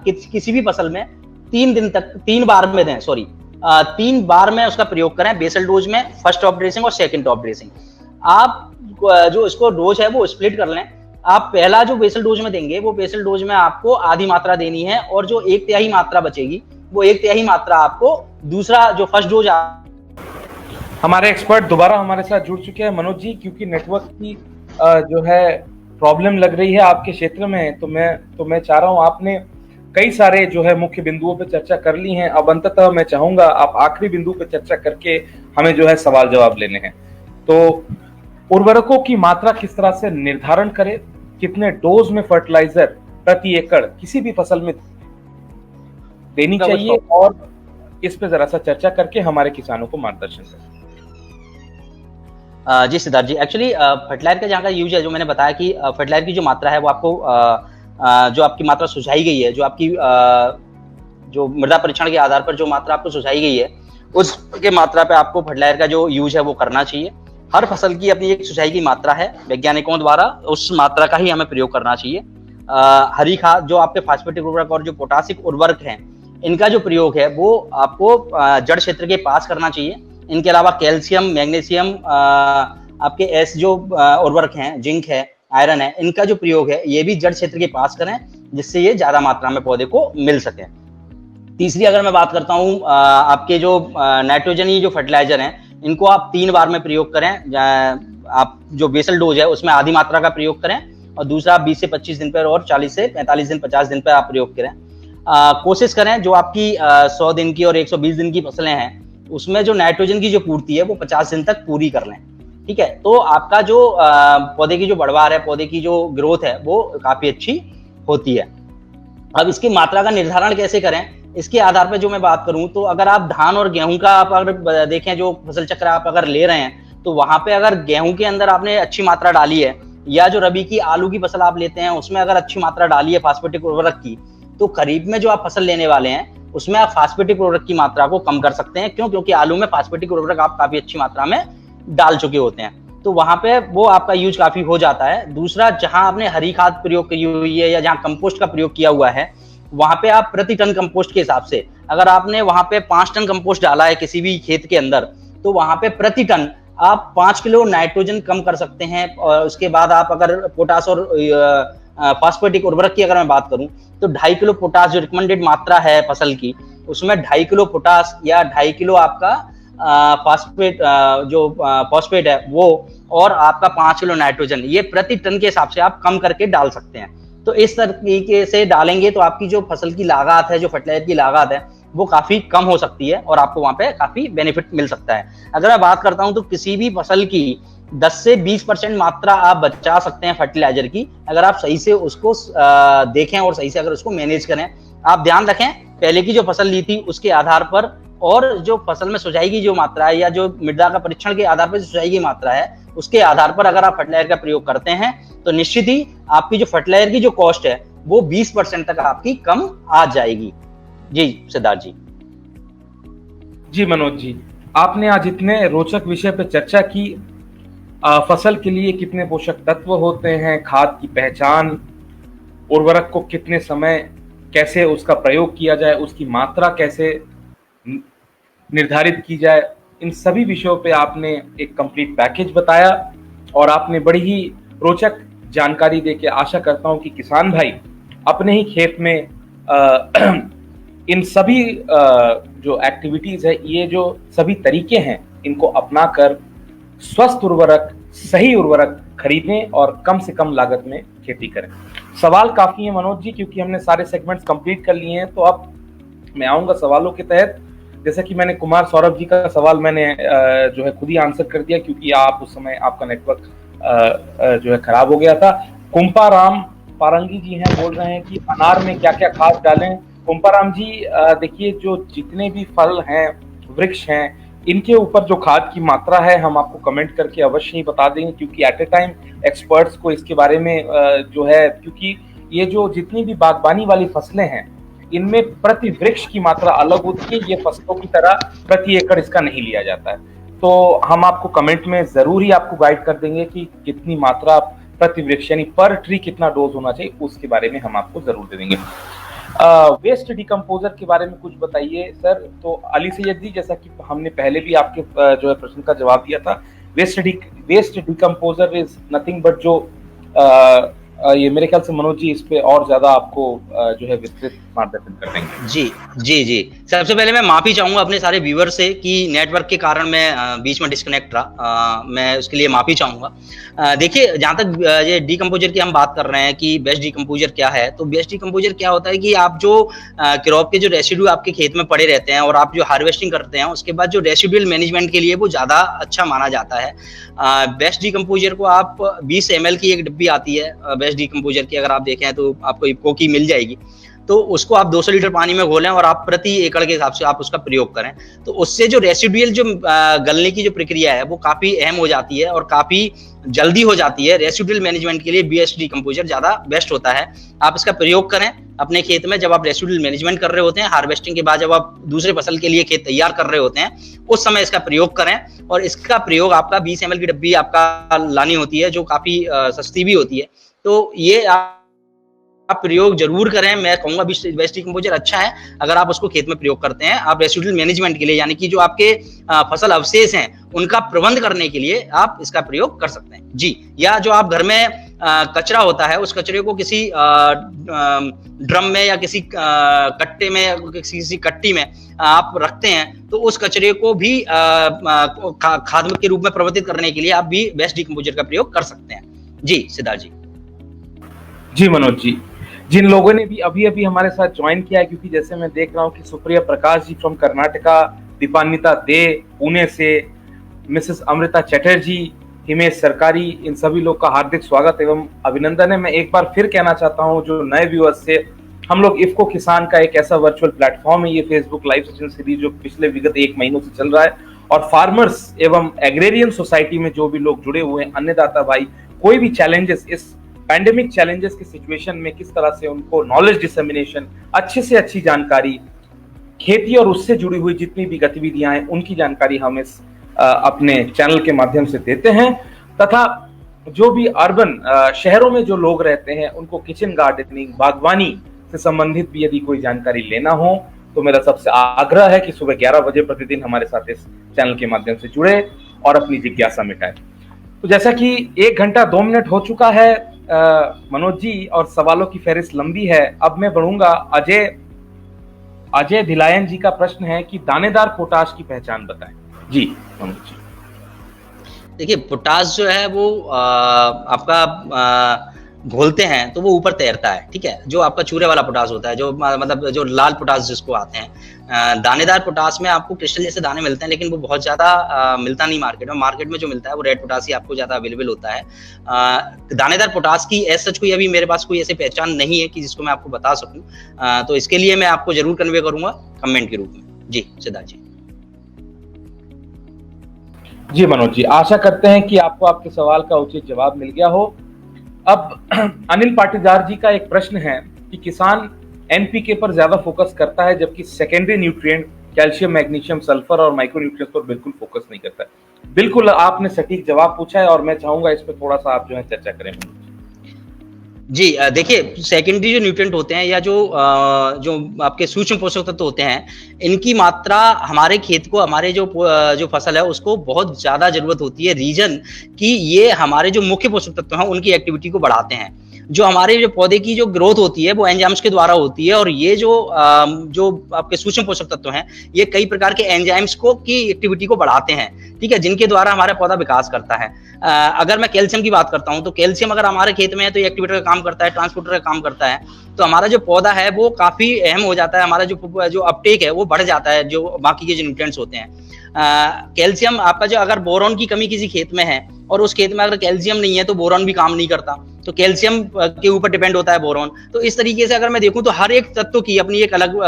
किसी भी फसल में 3 दिन तक 3 बार में दें, 3 बार में उसका प्रयोग करें बेसल डोज में, फर्स्ट टॉप ड्रेसिंग और सेकंड टॉप ड्रेसिंग। आप जो इसको डोज है वो स्प्लिट कर लें। आप पहला जो बेसल डोज में देंगे वो बेसल डोज में आपको आधी मात्रा देनी है, और जो 1/3 मात्रा बचेगी वो 1/3 मात्रा आपको दूसरा जो फर्स्ट डोज। हमारे एक्सपर्ट दोबारा हमारे साथ जुड़ चुके हैं मनोज जी, क्योंकि नेटवर्क की जो है प्रॉब्लम लग रही है आपके क्षेत्र में। तो मैं चाह रहा हूं, आपने कई सारे जो है मुख्य बिंदुओं पे चर्चा कर ली हैं। अब अंततः मैं चाहूंगा आप आखिरी बिंदु पे चर्चा करके हमें जो है सवाल जवाब लेने हैं। तो उर्वरकों की मात्रा किस तरह से निर्धारण करें, कितने डोज में फर्टिलाइजर प्रति एकड़ किसी भी फसल में देनी चाहिए, और इस पे जरा सा चर्चा करके हमारे किसानों को मार्गदर्शन करें। जी सिद्धार्थ जी, एक्चुअली फर्टिलाइजर का जहाँ का यूज है, जो मैंने बताया कि फर्टिलाइजर की जो मात्रा है वो आपको जो आपकी मात्रा सुझाई गई है, जो आपकी जो मृदा परीक्षण के आधार पर जो मात्रा आपको सुझाई गई है, उसके मात्रा पे आपको फर्टिलाइजर का जो यूज है वो करना चाहिए। हर फसल की अपनी एक सुझाई की मात्रा है वैज्ञानिकों द्वारा, उस मात्रा का ही हमें प्रयोग करना चाहिए। हरी खाद जो आपके फास्फेटिक उर्वरक और जो पोटासिक उर्वरक हैं, इनका जो प्रयोग है वो आपको जड़ क्षेत्र के पास करना चाहिए। इनके अलावा कैल्शियम, मैग्नीशियम, आपके एस जो उर्वरक हैं, जिंक है, आयरन है, इनका जो प्रयोग है ये भी जड़ क्षेत्र के पास करें, जिससे ये ज्यादा मात्रा में पौधे को मिल सके। तीसरी अगर मैं बात करता हूँ आपके जो नाइट्रोजनी जो फर्टिलाइजर हैं, इनको आप 3 बार में प्रयोग करें। आप जो बेसल डोज है उसमें आधी मात्रा का प्रयोग करें, और दूसरा 20 से 25 दिन पर, और 40 से 45 दिन 50 दिन पर आप प्रयोग करें। कोशिश करें जो आपकी 100 दिन की और 120 दिन की फसलें हैं उसमें जो नाइट्रोजन की जो पूर्ति है वो 50 दिन तक पूरी कर लें। ठीक है, तो आपका जो पौधे की जो बढ़वार है, पौधे की जो ग्रोथ है वो काफी अच्छी होती है। अब इसकी मात्रा का निर्धारण कैसे करें, इसके आधार पर जो मैं बात करूं तो अगर आप धान और गेहूं का आप अगर देखें, जो फसल चक्र आप अगर ले रहे हैं, तो वहां पे अगर गेहूं के अंदर आपने अच्छी मात्रा डाली है, या जो रबी की आलू की फसल आप लेते हैं उसमें अगर अच्छी मात्रा डाली है फास्फेटिक उर्वरक की, तो खरीफ में जो आप फसल लेने वाले हैं उसमें आप फास्फेटिक उर्वरक की मात्रा को कम कर सकते हैं। क्यों? क्योंकि आलू में फास्फेटिक उर्वरक आप काफी अच्छी मात्रा में डाल चुके होते हैं, तो वहां पे वो आपका यूज काफी हो जाता है। दूसरा, जहां आपने हरी खाद प्रयोग की हुई है या जहां कंपोस्ट का प्रयोग किया हुआ है, वहां पे आप प्रति टन कंपोस्ट के हिसाब से, अगर आपने वहां पे 5 टन कंपोस्ट डाला है किसी भी खेत के अंदर, तो वहां पे प्रति टन आप 5 किलो नाइट्रोजन कम कर सकते हैं। और उसके बाद आप अगर पोटास और फास्फेटिक उर्वरक की अगर मैं बात करूं तो 2.5 किलो पोटास जो रिकमेंडेड मात्रा है फसल की, उसमें 2.5 किलो पोटास या 2.5 किलो आपका फास्फेट जो फॉस्फेट है वो, और आपका 5 किलो नाइट्रोजन, ये प्रति टन के हिसाब से आप कम करके डाल सकते हैं। तो इस तरीके से डालेंगे तो आपकी जो फसल की लागत है, जो फर्टिलाइजर की लागत है, वो काफी कम हो सकती है और आपको वहां पे काफी बेनिफिट मिल सकता है। अगर मैं बात करता हूं तो किसी भी फसल की 10 से 20% मात्रा आप बचा सकते हैं फर्टिलाइजर की, अगर आप सही से उसको देखें और सही से अगर उसको मैनेज करें। आप ध्यान रखें, पहले की जो फसल ली थी उसके आधार पर, और जो फसल में सुझाई की जो मात्रा है, या जो मृदा का परीक्षण के आधार पर सुझाई की मात्रा है, उसके आधार पर अगर आप फर्टिलाइजर का प्रयोग करते हैं तो निश्चित ही आपकी जो फर्टिलाइजर की जो कॉस्ट है वो 20% तक आपकी कम आ जाएगी। जी सिद्धार्थ जी। जी मनोज जी, आपने आज इतने रोचक विषय पर चर्चा की। फसल के लिए कितने पोषक तत्व होते हैं, खाद की पहचान, उर्वरक को कितने समय कैसे उसका प्रयोग किया जाए, उसकी मात्रा कैसे निर्धारित की जाए, इन सभी विषयों पे आपने एक कंप्लीट पैकेज बताया और आपने बड़ी ही रोचक जानकारी देके आशा करता हूं कि किसान भाई अपने ही खेत में इन सभी जो एक्टिविटीज है, ये जो सभी तरीके हैं, इनको अपनाकर स्वस्थ उर्वरक, सही उर्वरक खरीदें और कम से कम लागत में खेती करें। सवाल काफी है मनोज जी, क्योंकि हमने सारे सेगमेंट्स कंप्लीट कर लिए हैं। तो अब मैं आऊंगा सवालों के तहत। जैसा कि मैंने कुमार सौरभ जी का सवाल मैंने जो है खुद ही आंसर कर दिया, क्योंकि आप उस समय आपका नेटवर्क जो है खराब हो गया था। कुंपा राम पारंगी जी हैं, बोल रहे हैं कि अनार में क्या क्या खाद डालें। कुंपा राम जी, देखिए, जो जितने भी फल हैं, वृक्ष हैं, इनके ऊपर जो खाद की मात्रा है हम आपको कमेंट करके अवश्य ही बता देंगे, क्योंकि एट ए टाइम एक्सपर्ट्स को इसके बारे में जो है, क्योंकि ये जो जितनी भी बागबानी वाली फसलें हैं, इनमें प्रति वृक्ष की मात्रा अलग होती है। ये फसलों की तरह प्रति एकड़ इसका नहीं लिया जाता है। तो हम आपको कमेंट में जरूर ही आपको गाइड कर देंगे कि कितनी मात्रा प्रति वृक्ष यानी पर ट्री कितना डोज होना चाहिए, उसके बारे में हम आपको जरूर दे देंगे। वेस्ट डिकम्पोजर के बारे में कुछ बताइए सर। तो अली सैयद जी, जैसा कि हमने पहले भी आपके जो है प्रश्न का जवाब दिया था, waste decomposer is nothing but जो ये मेरे ख्याल से मनोज जी इस पे और ज्यादा आपको जो है विस्तृत मार्गदर्शन कर देंगे। जी जी जी, सबसे पहले मैं माफी चाहूंगा अपने सारे व्यूअर से कि नेटवर्क के कारण मैं बीच में डिस्कनेक्ट रहा। मैं उसके लिए माफी चाहूंगा। देखिए, जहां तक ये डीकम्पोजर की हम बात कर रहे हैं कि बेस्ट डीकम्पोजर क्या है, तो बेस्ट डीकम्पोजर क्या होता है कि आप जो क्रॉप के जो रेसिड्यू आपके खेत में पड़े रहते हैं और आप जो हार्वेस्टिंग करते हैं, उसके बाद जो रेसिडुअल मैनेजमेंट के लिए वो ज्यादा अच्छा माना जाता है। बेस्ट डीकम्पोजर को आप 20 ml की एक डिब्बी आती है बेस्ट डीकम्पोजर की, अगर आप देखें तो आपको इफको की मिल जाएगी। तो उसको आप 200 लीटर पानी में घोलें और आप प्रति एकड़ के हिसाब से आप उसका प्रयोग करें। तो उससे जो रेसिडुअल जो गलने की जो प्रक्रिया है वो काफी अहम हो जाती है और काफी जल्दी हो जाती है। रेसिडुअल मैनेजमेंट के लिए बेस्ट डीकम्पोजर ज्यादा बेस्ट होता है। आप इसका प्रयोग करें अपने खेत में जब आप रेसिडुअल मैनेजमेंट कर रहे होते हैं, हार्वेस्टिंग के बाद जब आप दूसरे फसल के लिए खेत तैयार कर रहे होते हैं, उस समय इसका प्रयोग करें। और इसका प्रयोग आपका 20 ml की डब्बी आपका लानी होती है, जो काफी सस्ती भी होती है। तो ये आप प्रयोग जरूर करें। मैं कहूंगा बेस्ट डीकम्पोजर अच्छा है अगर आप उसको खेत में प्रयोग करते हैं। आप रेसिडुअल मैनेजमेंट के लिए, यानी कि जो आपके फसल अवशेष हैं उनका प्रबंध करने के लिए आप इसका प्रयोग कर सकते हैं जी। या जो आप घर में कचरा होता है, उस कचरे को किसी ड्रम में या किसी कट्टे में, किसी कट्टी में आप रखते हैं, तो उस कचरे को भी खाद के रूप में परिवर्तित करने के लिए आप भी बेस्ट डीकम्पोजर का प्रयोग कर सकते हैं जी। सिद्धार्थ जी। जी मनोज जी, जिन लोगों ने भी अभी अभी हमारे साथ ज्वाइन किया है, क्योंकि जैसे मैं देख रहा हूँ कि सुप्रिया प्रकाश जी फ्रॉम कर्नाटका, दीपान्विता दे पुणे से, मिसेस अमृता चटर्जी, हिमेश सरकारी, इन सभी लोग का हार्दिक स्वागत एवं अभिनंदन है। मैं एक बार फिर कहना चाहता हूँ जो नए व्यूअर्स से, हम लोग इफ्को किसान का एक ऐसा वर्चुअल प्लेटफॉर्म है, ये फेसबुक लाइव सेशन सीरीज जो पिछले विगत 1 महीनों से चल रहा है, और फार्मर्स एवं एग्रेरियन सोसाइटी में जो भी लोग जुड़े हुए हैं, अन्नदाता भाई, कोई भी चैलेंजेस, इस पैंडेमिक चैलेंजेस के सिचुएशन में किस तरह से उनको नॉलेज डिसेमिनेशन, अच्छे से अच्छी जानकारी, खेती और उससे जुड़ी हुई जितनी भी गतिविधियां हैं उनकी जानकारी हम इस अपने चैनल के माध्यम से देते हैं। तथा जो भी अर्बन शहरों में जो लोग रहते हैं उनको किचन गार्डनिंग, बागवानी से संबंधित भी यदि कोई जानकारी लेना हो, तो मेरा सबसे आग्रह है कि सुबह 11 बजे प्रतिदिन हमारे साथ इस चैनल के माध्यम से जुड़े और अपनी जिज्ञासा मिटाएं। तो जैसा कि 1 घंटा 2 मिनट हो चुका है मनोज जी, और सवालों की फहरिस्त लंबी है। अब मैं बढ़ूंगा। अजय धिलायन जी का प्रश्न है कि दानेदार पोटाश की पहचान बताएं। जी मनोज जी। देखिए, पोटाश जो है वो आपका घोलते हैं तो वो ऊपर तैरता है, ठीक है। जो आपका चूरे वाला पोटाश होता है, जो मतलब जो लाल पोटाश जिसको आते हैं, दानेदार पोटाश में आपको क्रिस्टल जैसे दाने मिलते हैं, लेकिन वो बहुत ज्यादा मिलता नहीं मार्केट में। मार्केट में जो मिलता है वो रेड पोटाश ही आपको ज्यादा अवेलेबल होता है। दानेदार पोटाश की एज सच कोई अभी मेरे पास कोई ऐसे पहचान नहीं है कि जिसको मैं आपको बता सकूं, तो इसके लिए मैं आपको जरूर कन्वे करूंगा कमेंट के रूप में जी। सिद्धार्थ जी। जी मनोज जी, आशा करते हैं कि आपको आपके सवाल का उचित जवाब मिल गया हो। अब अनिल पाटीदार जी का एक प्रश्न है कि किसान एनपीके पर ज्यादा फोकस करता है, जबकि secondary nutrient calcium, magnesium, sulphur और माइक्रोन्यूट्रिएंट्स पर बिल्कुल फोकस नहीं करता है। बिल्कुल आपने सटीक जवाब पूछा है और मैं चाहूंगा इस पर थोड़ा सा आप जो है चर्चा करें। जी देखिए, सेकेंडरी जो न्यूट्रिएंट होते हैं या जो आपके सूक्ष्म पोषक तत्व होते हैं, इनकी मात्रा हमारे खेत को, हमारे जो फसल है उसको बहुत ज्यादा जरूरत होती है। रीजन कि ये हमारे जो मुख्य पोषक तत्व हैं उनकी एक्टिविटी को बढ़ाते हैं। जो हमारे जो पौधे की जो ग्रोथ होती है वो एंजाइम्स के द्वारा होती है, और ये जो आपके सूक्ष्म पोषक तत्व हैं ये कई प्रकार के एंजाइम्स को की एक्टिविटी को बढ़ाते हैं, ठीक है, जिनके द्वारा हमारा पौधा विकास करता है। अगर मैं कैल्शियम की बात करता हूं तो कैल्शियम अगर हमारे खेत में है तो ये एक्टिवेटर का काम करता है, ट्रांसपोर्टर का काम करता है, तो हमारा जो पौधा है वो काफी अहम हो जाता है, हमारा जो अपटेक है वो बढ़ जाता है, जो बाकी के जो न्यूट्रिएंट्स होते हैं। कैल्शियम आपका जो, अगर बोरॉन की कमी किसी खेत में है और उस खेत में अगर कैल्शियम नहीं है तो बोरॉन भी काम नहीं करता, तो कैल्शियम के ऊपर डिपेंड होता है बोरॉन। तो इस तरीके से अगर मैं देखूं तो हर एक तत्व की अपनी एक अलग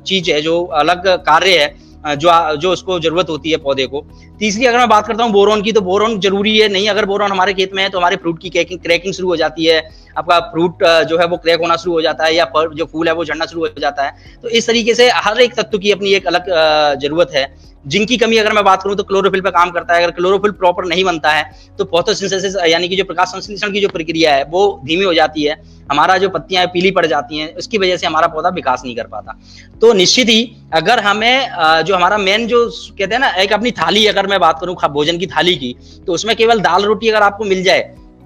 चीज है, जो अलग कार्य है, जो उसको जरूरत होती है पौधे को। तीसरी अगर मैं बात करता हूँ बोरॉन की, तो बोरॉन जरूरी है नहीं, अगर बोरॉन हमारे खेत में है तो हमारे फ्रूट की क्रैकिंग शुरू हो जाती है, आपका फ्रूट जो है वो क्रैक होना शुरू हो जाता है, या जो फूल है वो झड़ना शुरू हो जाता है। तो इस तरीके से हर एक तत्व की अपनी एक अलग जरूरत है। जिंक की कमी अगर मैं बात करूं तो क्लोरोफिल पे काम करता है, अगर क्लोरोफिल प्रॉपर नहीं बनता है तो फोटोसिंथेसिस यानी कि जो प्रकाश संश्लेषण की जो प्रक्रिया है वो धीमी हो जाती है, हमारा जो पत्तियां पीली पड़ जाती हैं, उसकी वजह से हमारा पौधा विकास नहीं कर पाता। तो निश्चित ही अगर हमें जो हमारा मेन जो कहते हैं ना, एक अपनी थाली अगर मैं बात करूं भोजन की थाली की, तो उसमें केवल दाल रोटी अगर आपको मिल जाए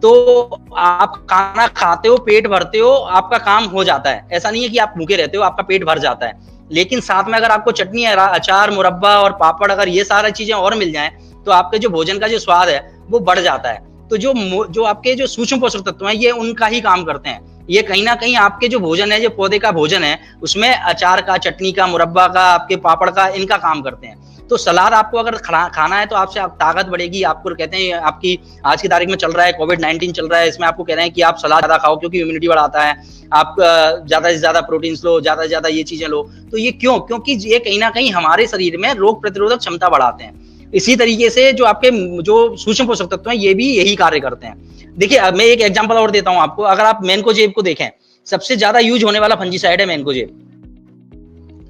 तो आप खाना खाते हो, पेट भरते हो, आपका काम हो जाता है। ऐसा नहीं है कि आप भूखे रहते हो, आपका पेट भर जाता है, लेकिन साथ में अगर आपको चटनी, अचार, मुरब्बा और पापड़, अगर ये सारा चीजें और मिल जाएं तो आपके जो भोजन का जो स्वाद है वो बढ़ जाता है। तो जो आपके जो सूक्ष्म पोषक तत्व हैं ये उनका ही काम करते हैं। ये कहीं ना कहीं आपके जो भोजन है, जो पौधे का भोजन है, उसमें अचार का, चटनी का, मुरब्बा का, आपके पापड़ का, इनका काम करते हैं। तो सलाद आपको अगर खाना है तो आपसे ताकत बढ़ेगी। आपको कहते हैं, आपकी आज की तारीख में चल रहा है, कोविड-19 चल रहा है, इसमें आपको कह रहे हैं कि आप सलाद ज्यादा खाओ क्योंकि इम्यूनिटी बढ़ाता है, आप ज्यादा से ज्यादा प्रोटीन लो, ज्यादा से ज्यादा ये चीजें लो। तो ये क्यों? क्योंकि ये कहीं ना कहीं हमारे शरीर में रोग प्रतिरोधक क्षमता बढ़ाते हैं। इसी तरीके से जो आपके जो सूक्ष्म पोषक तत्व हैं ये भी यही कार्य करते हैं। देखिए मैं एक एग्जांपल और देता हूं आपको, अगर आप मैनकोजेब को देखें, सबसे ज्यादा यूज होने वाला फंजीसाइड है मैनकोजेब।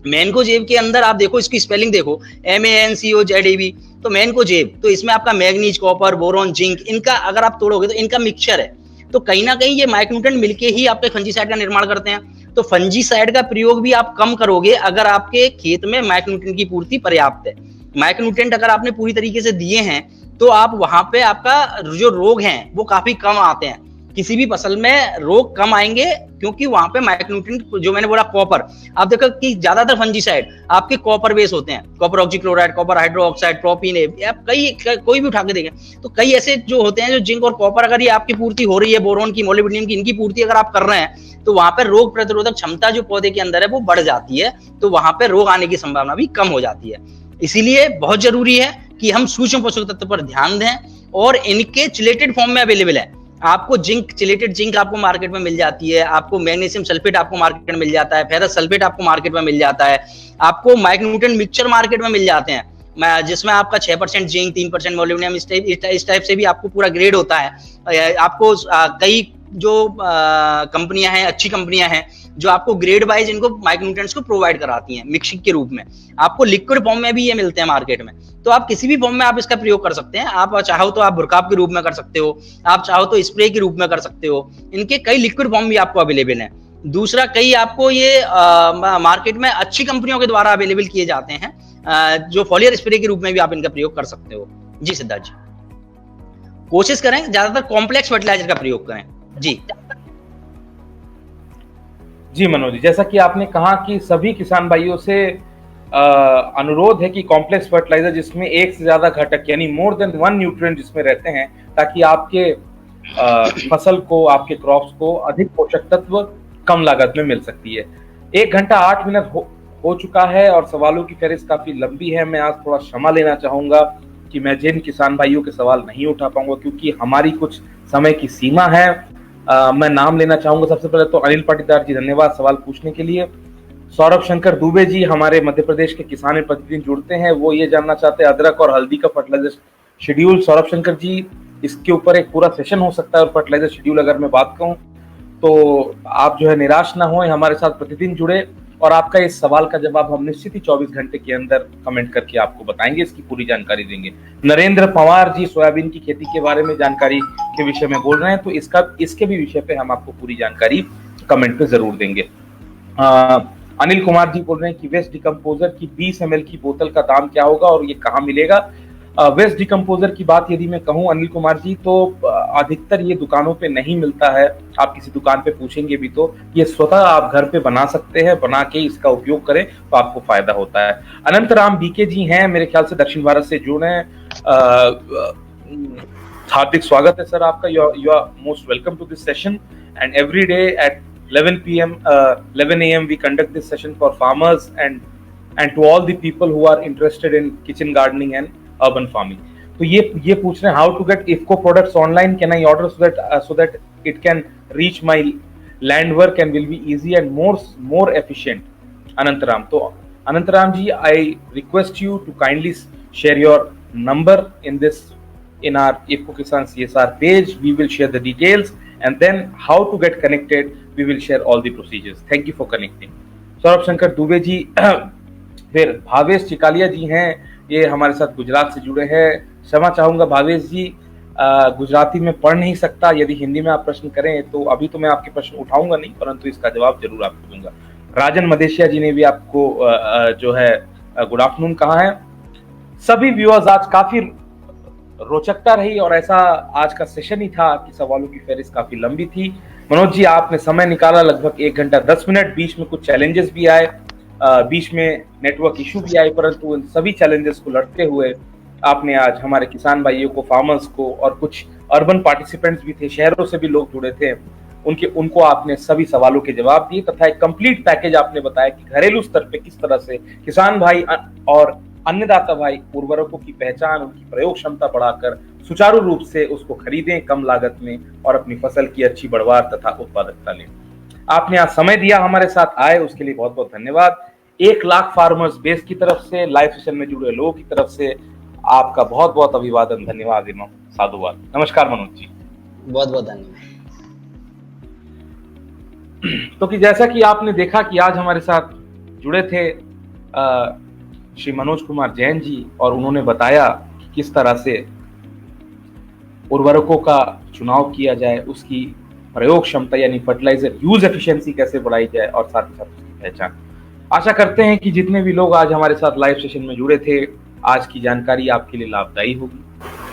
मैनकोजेब के अंदर आप देखो, इसकी स्पेलिंग देखो, MANCOZEB, तो मैनकोजेब, तो इसमें आपका मैग्नीज, कॉपर, बोरॉन, जिंक, इनका अगर आप तोड़ोगे तो इनका मिक्सचर है। तो कहीं ना कहीं ये माइक्रोन्यूट्रिएंट मिलके ही आपके फंजीसाइड का निर्माण करते हैं। तो फंजीसाइड का प्रयोग भी आप कम करोगे अगर आपके खेत में माइक्रोन्यूट्रिएंट की पूर्ति पर्याप्त है। माइक्रोन्यूट्रिएंट अगर आपने पूरी तरीके से दिए हैं तो आप वहां पे आपका जो रोग हैं वो काफी कम आते हैं। किसी भी फसल में रोग कम आएंगे क्योंकि वहां पे माइक्रोन्यूट्रिएंट, जो मैंने बोला कॉपर, आप देखो कि ज्यादातर फंजीसाइड आपके कॉपर बेस होते हैं, copper oxychloride, copper hydroxide, propene, आप कोई भी उठा के देखें तो कई ऐसे जो होते हैं जो जिंक और कॉपर अगर ये आपकी पूर्ति हो रही है, बोरोन की, मोलिब्डेनम की, इनकी पूर्ति अगर आप कर रहे हैं तो वहां पर रोग प्रतिरोधक क्षमता जो पौधे के अंदर है वो बढ़ जाती है, तो वहां पर रोग आने की संभावना भी कम हो जाती है। इसीलिए बहुत जरूरी है कि हम सूक्ष्म पोषक तत्व पर ध्यान दें, और इनके चिलेटेड फॉर्म में अवेलेबल है। आपको चिलेटेड जिंक आपको मार्केट में मिल जाती है, आपको मैग्नीशियम सल्फेट आपको मार्केट में मिल जाता है, फेरस सल्फेट आपको मार्केट में मिल जाता है, आपको माइक्रोन्यूट्रिएंट मिक्सचर मार्केट में मिल जाते हैं, जिसमें आपका 6% जिंक, 3% मोलिब्डेनम, इस टाइप से भी आपको पूरा ग्रेड होता है। आपको कई जो कंपनियां हैं, अच्छी कंपनियां हैं जो आपको ग्रेड वाइज इनको माइक्रोन्यूट्रिएंट्स को प्रोवाइड कराती हैं मिक्सिंग के रूप में। आपको लिक्विड फॉर्म में भी ये मिलते हैं मार्केट में, तो आप किसी भी फॉर्म में आप इसका प्रयोग कर सकते हैं। आप चाहो तो आप बुरकाब के रूप में कर सकते हो, आप चाहो तो स्प्रे के रूप में कर सकते हो। इनके कई लिक्विड फॉर्म भी आपको अवेलेबल है। दूसरा, कई आपको ये मार्केट में अच्छी कंपनियों के द्वारा अवेलेबल किए जाते हैं, जो फॉलियर स्प्रे के रूप में भी आप इनका प्रयोग कर सकते हो। जी सिद्धार्थ जी, कोशिश करें ज्यादातर कॉम्प्लेक्स फर्टिलाइजर का प्रयोग करें। जी मनोज जी, जैसा कि आपने कहा कि सभी किसान भाइयों से अनुरोध है कि कॉम्प्लेक्स फर्टिलाइजर जिसमें एक से ज्यादा घटक यानी मोर देन 1 न्यूट्रिएंट जिसमें रहते हैं, ताकि आपके फसल को, आपके क्रॉप्स को अधिक पोषक तत्व कम लागत में मिल सकती है। 1 घंटा 8 मिनट हो चुका है और सवालों की फहरिस्त काफी लंबी है। मैं आज थोड़ा क्षमा लेना चाहूंगा कि मैं जिन किसान भाइयों के सवाल नहीं उठा पाऊंगा क्योंकि हमारी कुछ समय की सीमा है। मैं नाम लेना चाहूंगा। सबसे पहले तो अनिल पाटीदार जी, धन्यवाद सवाल पूछने के लिए। सौरभ शंकर दुबे जी हमारे मध्य प्रदेश के किसान प्रतिनिधि जुड़ते हैं, वो ये जानना चाहते हैं अदरक और हल्दी का फर्टिलाइजर शेड्यूल। सौरभ शंकर जी, इसके ऊपर एक पूरा सेशन हो सकता है। और फर्टिलाइजर शेड्यूल अगर मैं बात कहूँ तो आप जो है निराश ना हों, हमारे साथ प्रतिदिन जुड़े और आपका इस सवाल का जवाब हम निश्चित ही 24 घंटे के अंदर कमेंट करके आपको बताएंगे, इसकी पूरी जानकारी देंगे। नरेंद्र पवार जी सोयाबीन की खेती के बारे में जानकारी के विषय में बोल रहे हैं, तो इसके भी विषय पे हम आपको पूरी जानकारी कमेंट पे जरूर देंगे। अनिल कुमार जी बोल रहे हैं कि वेस्ट डिकम्पोजर की 20 ml की बोतल का दाम क्या होगा और ये कहाँ मिलेगा। वेस्ट डिकम्पोजर की बात यदि मैं कहूँ अनिल कुमार जी, तो अधिकतर ये दुकानों पे नहीं मिलता है। आप किसी दुकान पे पूछेंगे भी तो ये स्वतः आप घर पे बना सकते हैं, बना के इसका उपयोग करें तो आपको फायदा होता है। अनंत राम बीके जी हैं, मेरे ख्याल से दक्षिण भारत से जुड़े हैं। हार्दिक स्वागत है सर आपका। You are most welcome to this session and every day at 11 a.m. we conduct this session for farmers and to all the people who are interested in kitchen gardening and urban farming. तो ये पूछ रहे हैं, how to get IFFCO products online, can I order so that it can reach my land work and will be easy and more efficient. Anantaram, तो Anantaram ji, I request you to kindly share your number in our IFFCO Kisan CSR page. We will share the details and then how to get connected, we will share all the procedures. Thank you for connecting. Saurabh Shankar Dubey ji, फिर भावेश चिकालिया जी हैं, ये हमारे साथ गुजरात से जुड़े हैं। क्षमा चाहूंगा भावेश जी, गुजराती में पढ़ नहीं सकता, यदि हिंदी में आप प्रश्न करें तो अभी तो मैं आपके प्रश्न उठाऊंगा नहीं, परंतु इसका जवाब जरूर आपको दूंगा। राजन मदेशिया जी ने भी आपको जो है गुड आफ्टरनून कहा है। सभी व्यूअर्स, आज काफी रोचकता रही और ऐसा आज का सेशन ही था कि सवालों की फहरिस्त काफी लंबी थी। मनोज जी, आपने समय निकाला लगभग 1 घंटा 10 मिनट, बीच में कुछ चैलेंजेस भी आए, बीच में नेटवर्क इशू भी आए, परंतु उन सभी चैलेंजेस को लड़ते हुए आपने आज हमारे किसान भाइयों को, फार्मर्स को और कुछ अर्बन पार्टिसिपेंट्स भी थे, शहरों से भी लोग जुड़े थे, उनको आपने सभी सवालों के जवाब दिए तथा एक कंप्लीट पैकेज आपने बताया कि घरेलू स्तर पे किस तरह से किसान भाई और अन्नदाता भाई उर्वरकों की पहचान, उनकी प्रयोग क्षमता बढ़ाकर सुचारू रूप से उसको खरीदें कम लागत में और अपनी फसल की अच्छी बढ़वार तथा उत्पादकता लें। आपने आज समय दिया, हमारे साथ आए, उसके लिए बहुत बहुत धन्यवाद। 1 लाख फार्मर्स बेस की तरफ से, लाइव सेशन में जुड़े लोगों की तरफ से आपका बहुत बहुत अभिवादन, धन्यवाद एवं साधुवाद। नमस्कार मनोज जी। बहुत बहुत धन्यवाद। तो कि जैसा कि आपने देखा कि आज हमारे साथ जुड़े थे श्री मनोज कुमार जैन जी और उन्होंने बताया कि किस तरह से उर्वरकों का चुनाव किया जाए, उसकी प्रयोग क्षमता यानी फर्टिलाइजर यूज एफिशिएंसी कैसे बढ़ाई जाए और साथ ही साथ उसकी पहचान। आशा करते हैं कि जितने भी लोग आज हमारे साथ लाइव सेशन में जुड़े थे, आज की जानकारी आपके लिए लाभदायी होगी,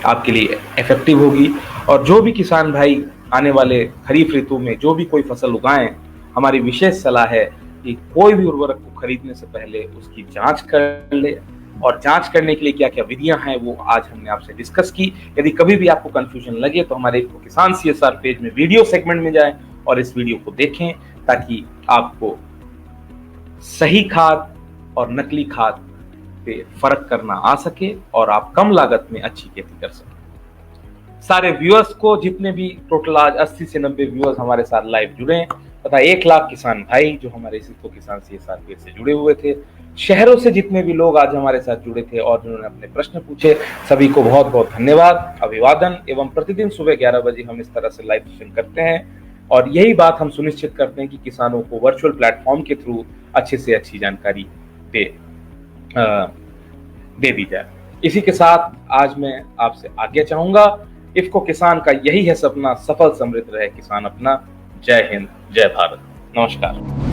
आपके लिए इफेक्टिव होगी और जो भी किसान भाई आने वाले खरीफ ऋतु में जो भी कोई फसल उगाएं, हमारी विशेष सलाह है कि कोई भी उर्वरक को खरीदने से पहले उसकी जांच कर ले और जांच करने के लिए क्या क्या विधियां हैं वो आज हमने आपसे डिस्कस की। यदि कभी भी आपको कंफ्यूजन लगे तो हमारे किसान CSR पेज में वीडियो सेगमेंट में जाएं और इस वीडियो को देखें ताकि आपको सही खाद और नकली खाद पे फर्क करना आ सके और आप कम लागत में अच्छी खेती कर सकें। सारे व्यूअर्स को, जितने भी टोटल आज 80 से 90 व्यूअर्स हमारे साथ लाइव जुड़े हैं तथा 1 लाख किसान भाई जो हमारे IFFCO किसान CSR पेज से जुड़े हुए थे, शहरों से जितने भी लोग आज हमारे साथ जुड़े थे और जिन्होंने अपने प्रश्न पूछे, सभी को बहुत बहुत धन्यवाद, अभिवादन। एवं प्रतिदिन सुबह 11 बजे हम इस तरह से लाइव सेशन करते हैं और यही बात हम सुनिश्चित करते हैं कि किसानों को वर्चुअल प्लेटफॉर्म के थ्रू अच्छे से अच्छी जानकारी दे दी जाए। इसी के साथ आज मैं आपसे आज्ञा चाहूंगा। IFFCO किसान का यही है सपना, सफल समृद्ध रहे किसान अपना। जय हिंद, जय भारत, नमस्कार।